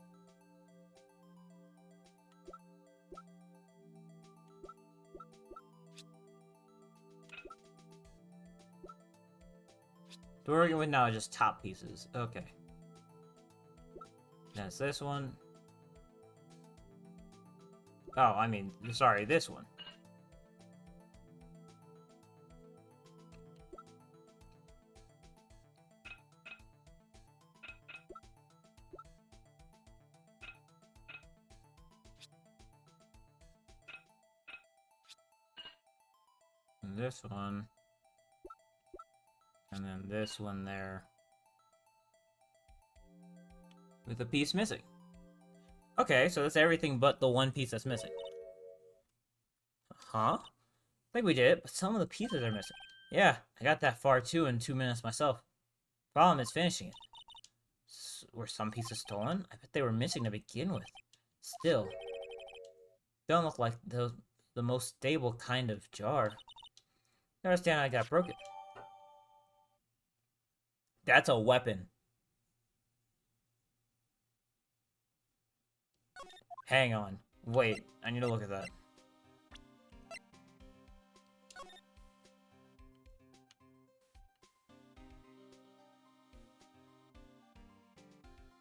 So we're working with now just top pieces. Okay. That's this one. Oh, I mean, sorry, this one. And this one. And then this one there. With a piece missing. Okay, so that's everything but the one piece that's missing. Huh? I think we did it, but some of the pieces are missing. Yeah, I got that far too in 2 minutes myself. Problem is finishing it. Were some pieces stolen? I bet they were missing to begin with. Still. Don't look like the most stable kind of jar. I understand I got broken. That's a weapon. Hang on. Wait, I need to look at that.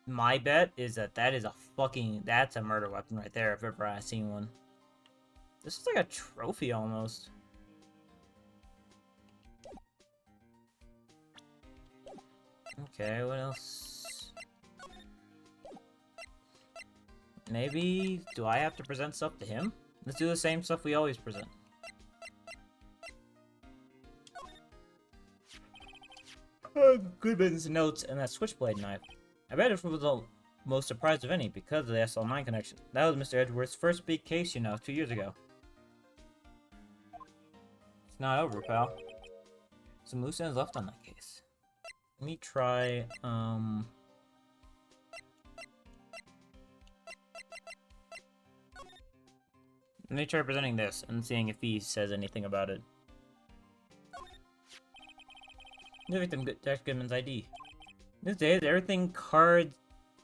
My bet is that is a fucking... That's a murder weapon right there, if ever I've seen one. This is like a trophy, almost. Okay, what else? Maybe... Do I have to present stuff to him? Let's do the same stuff we always present. Goodman's notes and that switchblade knife. I bet it was the most surprised of any because of the SL9 connection. That was Mr. Edgeworth's first big case, 2 years ago. It's not over, pal. Some loose ends left on that case. Let me try, Let me try presenting this and seeing if he says anything about it. New victim, Dr. Goodman's ID. These days, everything cards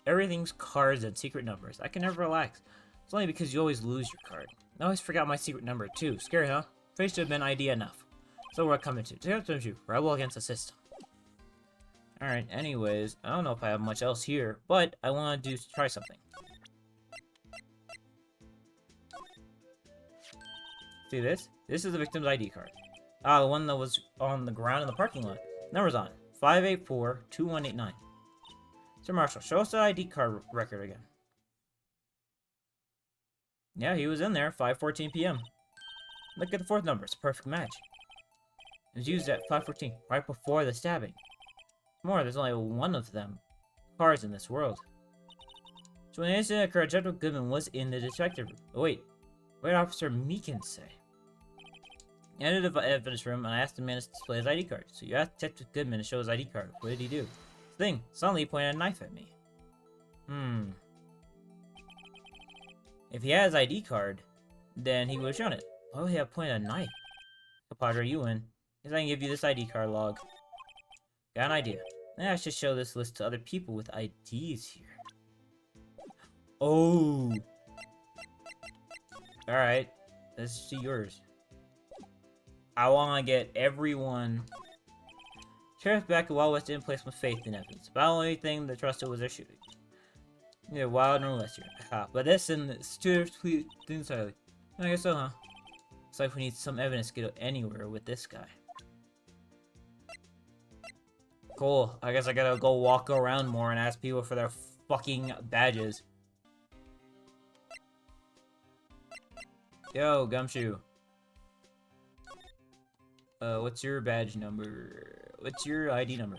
Everything's cards and secret numbers. I can never relax. It's only because you always lose your card. I always forgot my secret number too. Scary, huh? Face to have been ID enough. So we're coming to. Don't you? Rebel against the system. Alright, anyways, I don't know if I have much else here, but I want to try something. See this? This is the victim's ID card. Ah, the one that was on the ground in the parking lot. Numbers on 584-2189. Sir Marshall, show us the ID card record again. Yeah, he was in there, 5:14 p.m. Look at the fourth number, it's a perfect match. It was used at 5:14, right before the stabbing. More, there's only one of them cards in this world. So when the incident occurred, General Goodman was in the detective room. Oh, wait. What did Officer Meekins say? I entered the evidence room and I asked the man to display his ID card. So you asked Detective Goodman to show his ID card. What did he do? Thing. Suddenly he pointed a knife at me. If he had his ID card, then he would have shown it. Why would he have pointed a knife? Compadre, you win. Guess I can give you this ID card log. Got an idea. Maybe I should show this list to other people with IDs here. Oh. Alright. Let's see yours. I want to get everyone. Sheriff back at Wild West didn't place much faith in evidence. About the only thing that trusted was their shooting. Neither wild nor less here. But this and this two things entirely. I guess so, huh? Looks like we need some evidence to get anywhere with this guy. Cool. I guess I gotta go walk around more and ask people for their fucking badges. Yo, Gumshoe. What's your badge number? What's your ID number?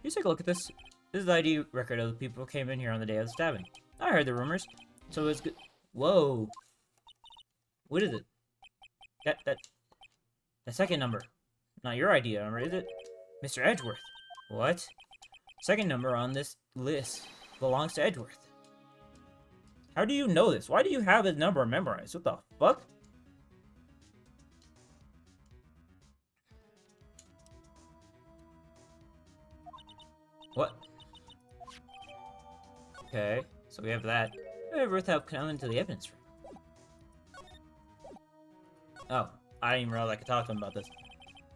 You take a look at this. This is the ID record of the people who came in here on the day of the stabbing. I heard the rumors, so it's good. Whoa. What is it? The second number. Not your ID number, is it? Mr. Edgeworth. What? Second number on this list belongs to Edgeworth. How do you know this? Why do you have his number memorized? What the fuck? What? Okay, so we have that. Edgeworth have come into the evidence room. Oh, I didn't even realize I could talk to him about this.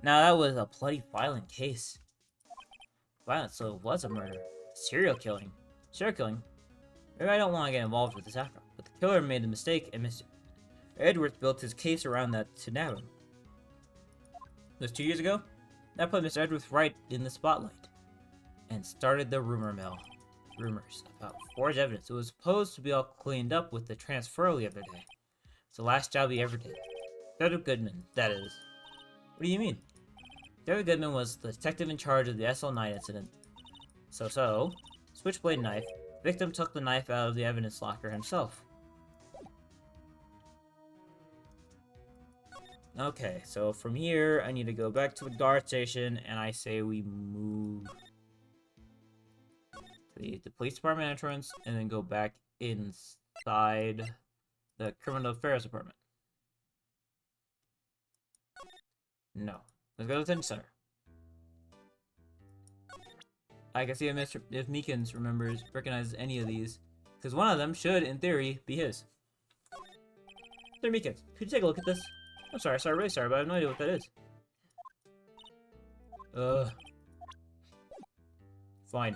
Now that was a bloody violent case. Violent, so it was a murder. Serial killing. Maybe I don't want to get involved with this after all, but the killer made a mistake and Mr. Edgeworth built his case around that to nab him. It was 2 years ago? That put Mr. Edgeworth right in the spotlight. And started the rumor mill. Rumors about forged evidence. It was supposed to be all cleaned up with the transfer the other day. It's the last job he ever did. Detective Goodman, that is. What do you mean? Detective Goodman was the detective in charge of the SL9 incident. So, switchblade knife. The victim took the knife out of the evidence locker himself. Okay, so from here, I need to go back to the guard station, and I say we move to the police department entrance, and then go back inside the criminal affairs department. No. Let's go to the detention center. I can see if Meekins recognizes any of these, because one of them should, in theory, be his. Mr. Meekins, could you take a look at this? I'm sorry, really sorry, but I have no idea what that is. Fine.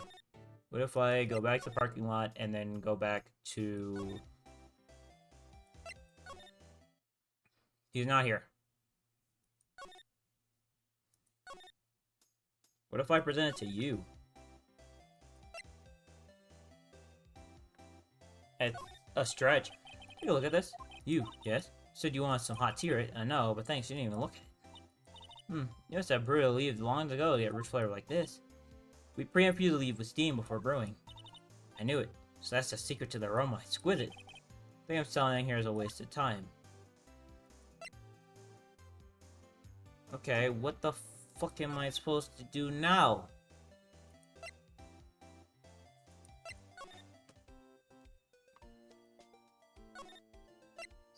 What if I go back to the parking lot and then go back to... He's not here. What if I present it to you? At a stretch. Take a look at this. You, yes? Said you wanted some hot tea, right? I know, but thanks, you didn't even look at it. You must have brewed a leave long ago to get rich flavor like this. We preamp you to leave with steam before brewing. I knew it. So that's the secret to the aroma. Exquisite. I think I'm selling here is a waste of time. Okay, what the fuck am I supposed to do now?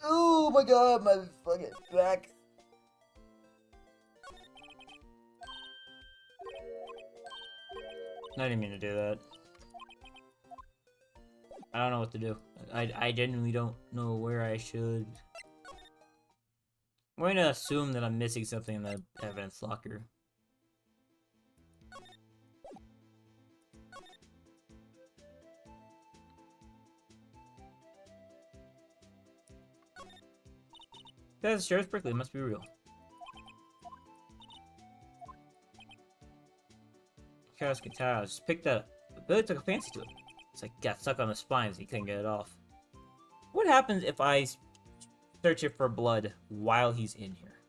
Oh my god, my fucking back. I didn't mean to do that. I don't know what to do. I genuinely don't know where I should. I'm going to assume that I'm missing something in the evidence locker. That's Sheriff Brickley, it must be real. Chaos Guitar, just picked that up. But Billy took a fancy to it. It's like got stuck on the spines, he couldn't get it off. What happens if I search it for blood while he's in here?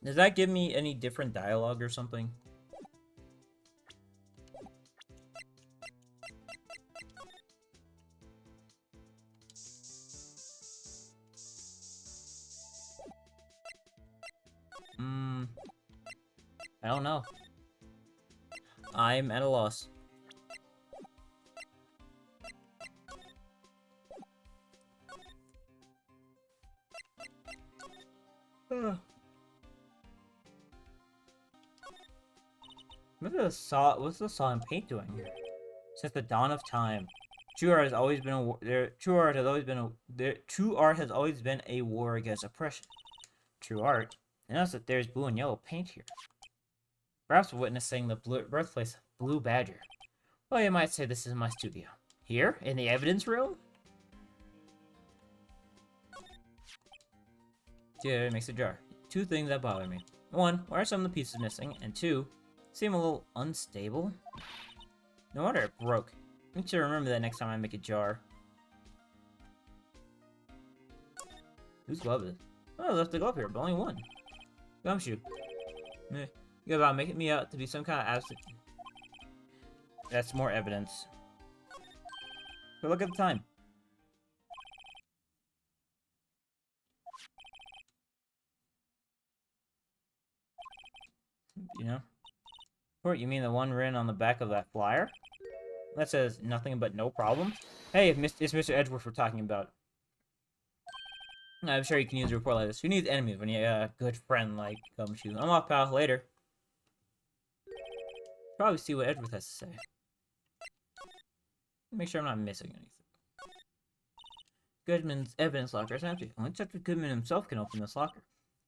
Does that give me any different dialogue or something? I don't know. I'm at a loss. What's the saw and paint doing here? Since the dawn of time, true art has always been true art has always been a war against oppression. True art. Notice that there's blue and yellow paint here. Perhaps we're witnessing the birthplace of Blue Badger. Well, you might say this is my studio. Here, in the evidence room? Yeah, it makes a jar. Two things that bother me. One, why are some of the pieces missing? And two, seem a little unstable. No wonder it broke. Make sure to remember that next time I make a jar. Whose glove is it? Oh, I left the glove here, but only one. Gumshoe. Meh. You're about making me out to be some kind of absent. That's more evidence. But look at the time. You know? Port, you mean the one written on the back of that flyer? That says nothing but no problem? Hey, it's Mr. Edgeworth we're talking about. I'm sure you can use a report like this. Who needs enemies when you got a good friend like Gumshoe? I'm off, pal. Later. Probably see what Edgeworth has to say. Make sure I'm not missing anything. Goodman's evidence locker is empty. Only Detective Goodman himself can open this locker.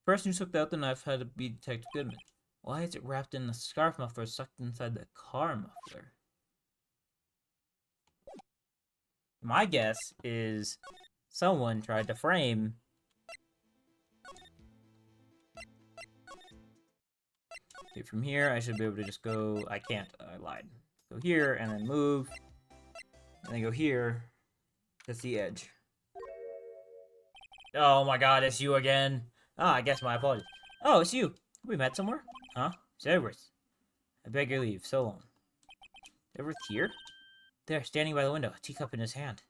The person who took out the knife had to be Detective Goodman. Why is it wrapped in the scarf muffler sucked inside the car muffler? My guess is someone tried to frame okay, from here I should be able to just go. I can't, I lied. Go here and then move. And then go here. That's the edge. Oh my god, it's you again. Ah, I guess my apologies. Oh, it's you. We met somewhere? Huh? It's Edwards. I beg your leave. So long. Edwards here? There, standing by the window, a teacup in his hand.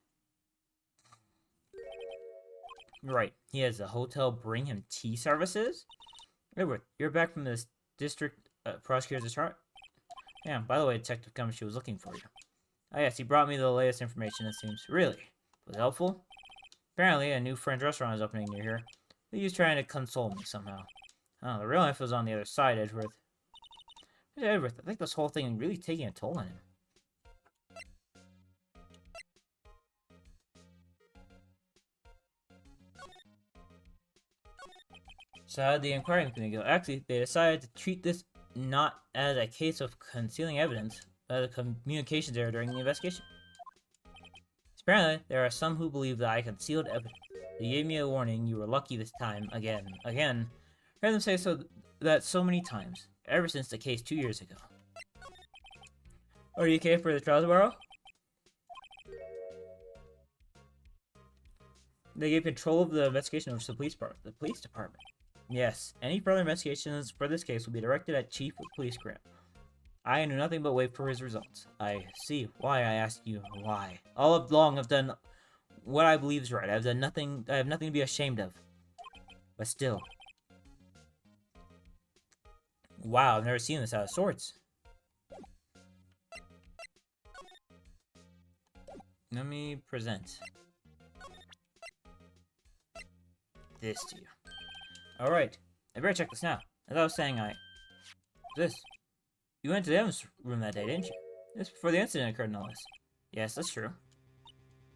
Right. He has the hotel bring him tea services? Edward, you're back from this district prosecutor's chart? Yeah, by the way, Detective Gumshoe was looking for you. Oh yes, he brought me the latest information, it seems. Really? Was it helpful? Apparently, a new French restaurant is opening near here. He's trying to console me somehow. Oh, the real info's on the other side, Edgeworth. Edgeworth, I think this whole thing is really taking a toll on him. So how did the inquiry committee go? Actually, they decided to treat this not as a case of concealing evidence, but as a communications error during the investigation. Apparently, there are some who believe that I concealed evidence. They gave me a warning. You were lucky this time. Again. I heard them say so many times, ever since the case 2 years ago. Are you okay for the trial tomorrow? They gave control of the investigation over to the police department. Yes, any further investigations for this case will be directed at Chief of Police Grant. I do nothing but wait for his results. I see why I ask you why. All along I've done what I believe is right. I have nothing to be ashamed of. But still. Wow, I've never seen this out of sorts. Let me present this to you. Alright, I better check this now. As I was saying, this. You went to the evidence room that day, didn't you? This before the incident occurred, no less. Yes, that's true.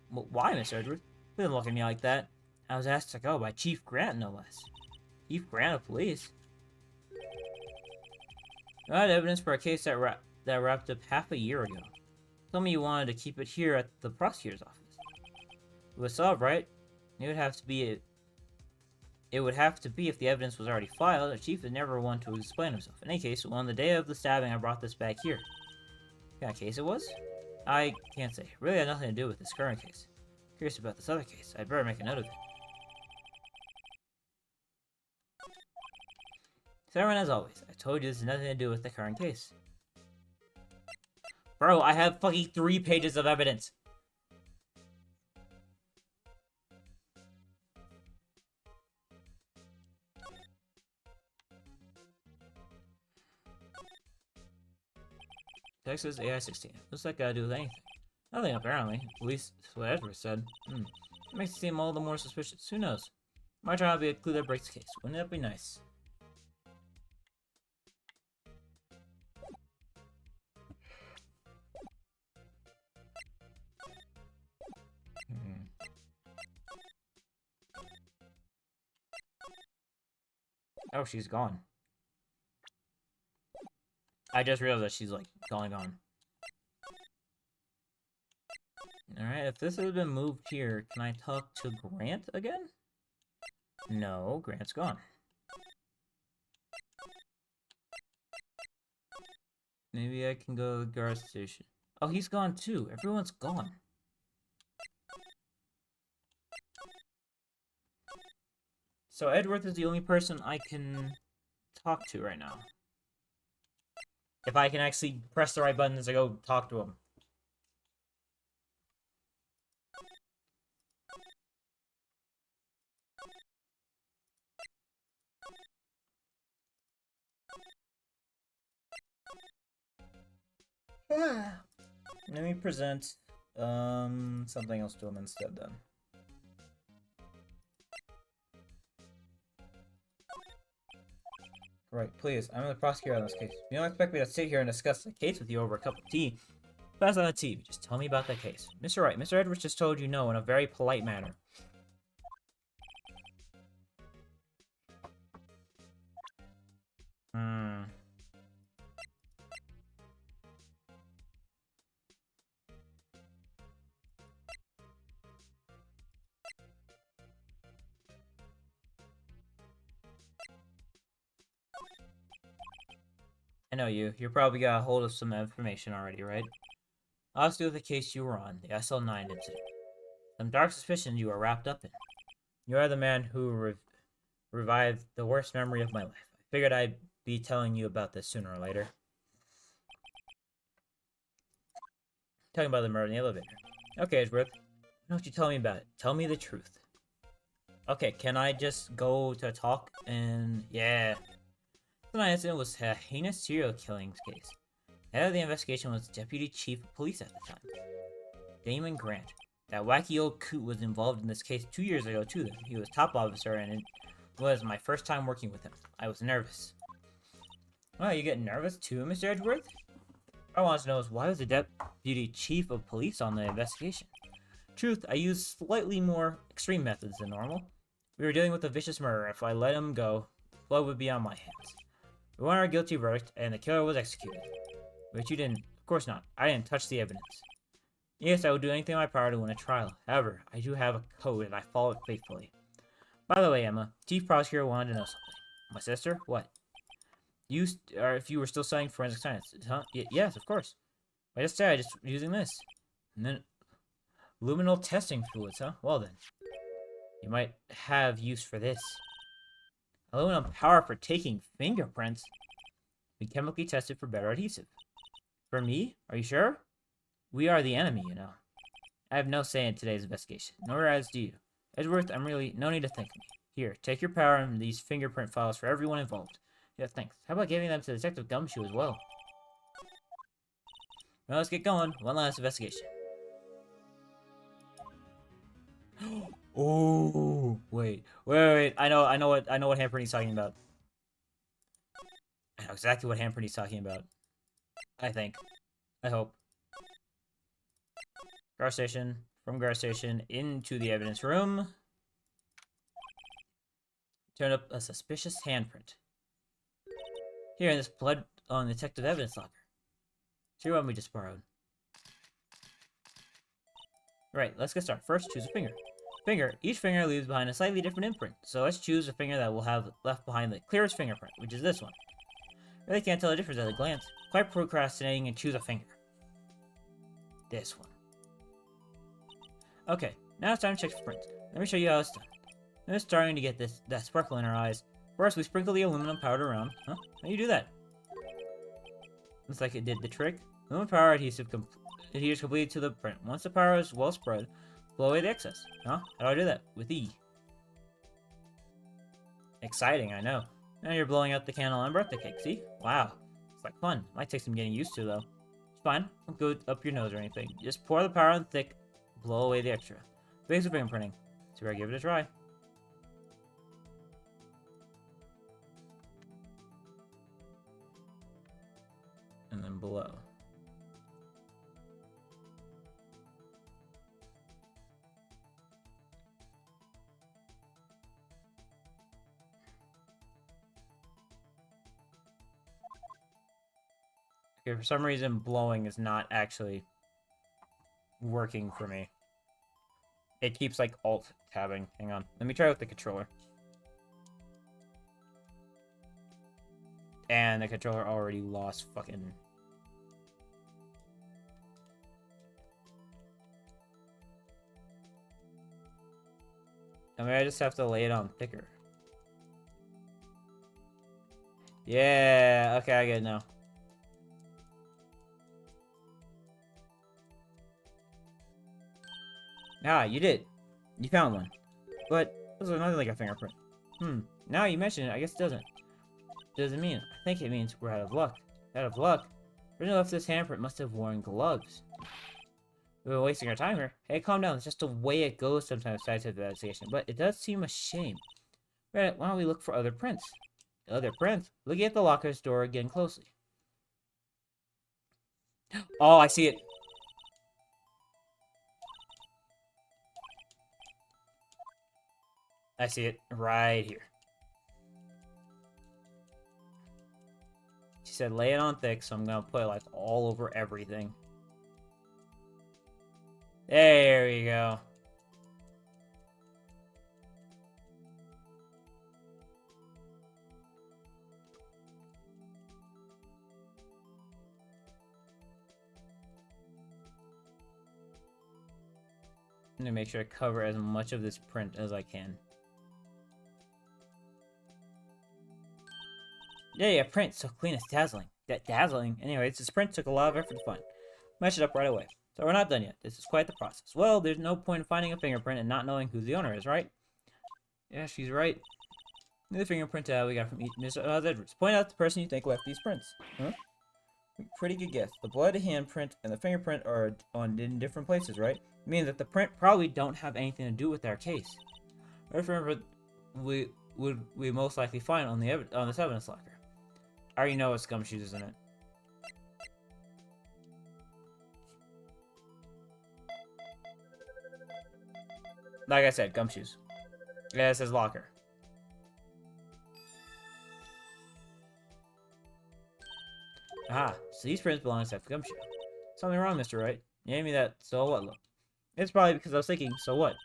Well, why, Miss Edgeworth? Please don't look at me like that. I was asked to go by Chief Grant, no less. Chief Grant of Police? You had evidence for a case that wrapped up half a year ago. Told me you wanted to keep it here at the prosecutor's office. It was solved, right? It would have to be if the evidence was already filed. The chief would never want to explain himself. In any case, on the day of the stabbing, I brought this back here. What kind of case it was? I can't say. Really had nothing to do with this current case. Curious about this other case. I'd better make a note of it. Sarah, as always, I told you this has nothing to do with the current case. Bro, I have fucking 3 pages of evidence. Texas AI-16. Looks like I do with anything. Nothing, apparently. At least, that's what Edward said. It makes it seem all the more suspicious. Who knows? Might turn out to be a clue that breaks the case. Wouldn't that be nice? Oh, she's gone. I just realized that she's, like, gone. Alright, if this has been moved here, can I talk to Grant again? No, Grant's gone. Maybe I can go to the guard station. Oh, he's gone too. Everyone's gone. So Edward is the only person I can talk to right now. If I can actually press the right buttons to go talk to him. Let me present something else to him instead then. Right, please. I'm the prosecutor on this case. You don't expect me to sit here and discuss the case with you over a cup of tea. Pass on the tea. Just tell me about that case. Mr. Wright, Mr. Edwards just told you no in a very polite manner. I know you. You probably got a hold of some information already, right? I'll do with the case you were on, the SL9 incident. Some dark suspicions you are wrapped up in. You are the man who revived the worst memory of my life. I figured I'd be telling you about this sooner or later. Talking about the murder in the elevator. Okay, Edgeworth. Why don't you tell me about it? Tell me the truth. Okay, can I just go to talk and... yeah. The incident was a heinous serial killing case. Head of the investigation was Deputy Chief of Police at the time, Damon Grant. That wacky old coot was involved in this case 2 years ago too. He was top officer and it was my first time working with him. I was nervous. Well, you get nervous too, Mr. Edgeworth? What I want to know is why was the Deputy Chief of Police on the investigation? Truth, I used slightly more extreme methods than normal. We were dealing with a vicious murderer. If I let him go, blood would be on my hands. We won our guilty verdict, and the killer was executed. But you didn't. Of course not. I didn't touch the evidence. Yes, I would do anything in my power to win a trial. However, I do have a code, and I follow it faithfully. By the way, Emma, Chief Prosecutor wanted to know something. My sister? What? You, or if you were still studying forensic science, huh? Yes, of course. I just said, just using this. And then, luminal testing fluids, huh? Well then. You might have use for this. Aluminum power for taking fingerprints. We chemically tested for better adhesive. For me? Are you sure? We are the enemy, you know. I have no say in today's investigation, nor as do you. Edgeworth, I'm really... no need to thank me. Here, take your power and these fingerprint files for everyone involved. Yeah, thanks. How about giving them to Detective Gumshoe as well? Well, let's get going. One last investigation. Oh, wait. I know what Handprinty's talking about. I know exactly what Handprinty's talking about. I think. I hope. Guard station. From guard station into the evidence room. Turn up a suspicious handprint. Here in this blood on detective evidence locker. See what we just borrowed. Right, let's get started. First, choose a finger. Finger. Each finger leaves behind a slightly different imprint. So let's choose a finger that will have left behind the clearest fingerprint, which is this one. Really can't tell the difference at a glance. Quite procrastinating and choose a finger. This one. Okay, now it's time to check for prints. Let me show you how it's done. I'm starting to get that sparkle in our eyes. First, we sprinkle the aluminum powder around. Huh? How do you do that? Looks like it did the trick. Aluminum powder adhesive adheres completely to the print. Once the powder is well spread, blow away the excess. Huh? How do I do that? With E. Exciting, I know. Now you're blowing out the candle on birthday cake, see? Wow. It's like fun. Might take some getting used to, though. It's fine. Don't go up your nose or anything. Just pour the powder on thick, blow away the extra. Basic fingerprinting. So we're gonna give it a try. And then blow. Okay, for some reason, blowing is not actually working for me. It keeps, like, alt-tabbing. Hang on. Let me try with the controller. And the controller already lost fucking... I mean, I just have to lay it on thicker. Yeah, okay, I get it now. Ah, you did. You found one. But this is nothing like a fingerprint. Now you mention it, I guess it doesn't. Does it mean? I think it means we're out of luck. Out of luck? The person who left this handprint must have worn gloves. We've been wasting our time here. Hey, calm down. It's just the way it goes sometimes, scientific investigation. But it does seem a shame. Right, why don't we look for other prints? Other prints? Looking at the locker's door again closely. Oh, I see it. I see it right here. She said lay it on thick, so I'm gonna put it like all over everything. There we go. I'm gonna make sure I cover as much of this print as I can. Yeah, print so clean it's dazzling. Dazzling? Anyways, this print took a lot of effort to find. Match it up right away. So we're not done yet. This is quite the process. Well, there's no point in finding a fingerprint and not knowing who the owner is, right? Yeah, she's right. The fingerprint we got from Mr. Edwards. Point out the person you think left these prints. Huh? Pretty good guess. The blood handprint and the fingerprint are in different places, right? It means that the print probably don't have anything to do with our case. What fingerprint we most likely find on this evidence locker? I already know it's gumshoes, isn't it? Like I said, gumshoes. Yeah, it says locker. Aha, so these prints belong to Gumshoe. Something wrong, Mr. Wright. You gave me that so what look. It's probably because I was thinking, so what?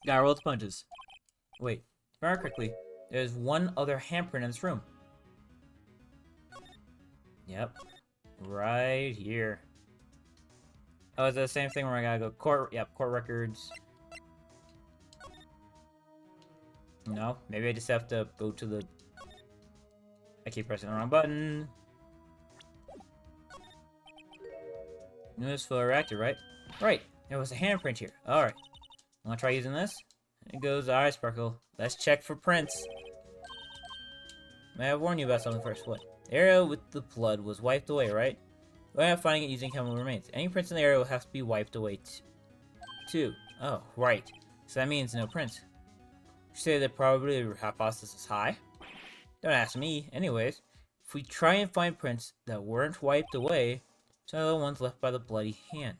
Gotta roll the punches. Wait, very quickly, there's one other handprint in this room. Yep. Right here. Oh, it's the same thing where I gotta go court. Yep, court records. No, maybe I just have to go to the... I keep pressing the wrong button. Notice for reactor, right? Right, there was a handprint here. Alright. I'm gonna try using this. It goes, alright, Sparkle. Let's check for prints. May I warn you about something first? What? The area with the blood was wiped away, right? We're not finding it using chemical remains. Any prints in the area will have to be wiped away too. Oh, right. So that means no prints. You say the probability of hypothesis is high? Don't ask me. Anyways, If we try and find prints that weren't wiped away, so the ones left by the bloody hand.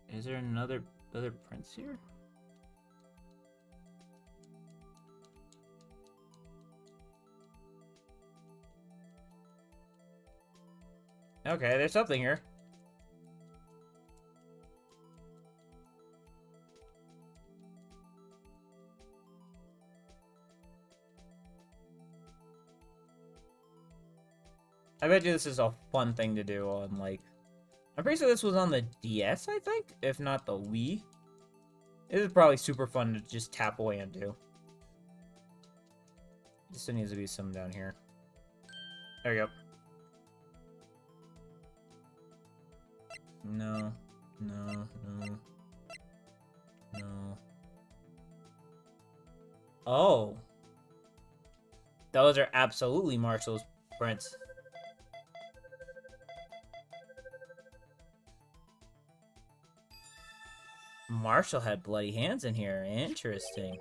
Is there other prints here? Okay, there's something here. I bet you this is a fun thing to do on, like... I'm pretty sure this was on the DS, I think? If not the Wii. It is probably super fun to just tap away and do. There needs to be some down here. There we go. No. No. No. No. Oh. Those are absolutely Marshall's prints. Marshall had bloody hands in here. Interesting.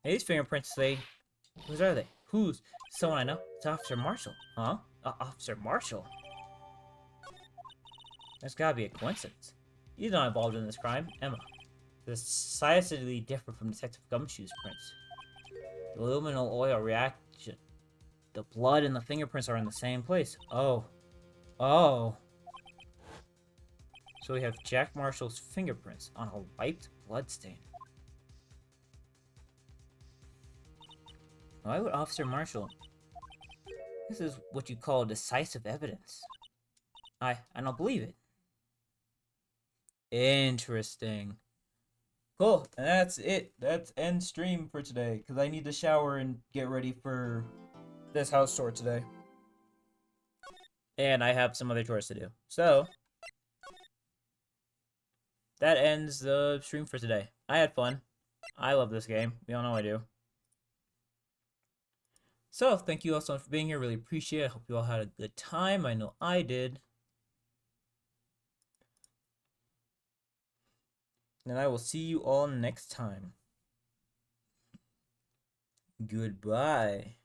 These fingerprints say... Whose are they? Whose? Someone I know. It's Officer Marshall. Huh? Officer Marshall? There's gotta be a coincidence. He's not involved in this crime. Emma. Decidedly different from Detective Gumshoe's prints. The luminal oil reaction. The blood and the fingerprints are in the same place. Oh. Oh. So we have Jack Marshall's fingerprints on a wiped bloodstain. Why would Officer Marshall... This is what you call decisive evidence. I don't believe it. Interesting. Cool, and that's it. That's end stream for today, because I need to shower and get ready for this house tour today. And I have some other chores to do. So, that ends the stream for today. I had fun. I love this game. We all know I do. So, thank you all so much for being here. Really appreciate it. I hope you all had a good time. I know I did. And I will see you all next time. Goodbye.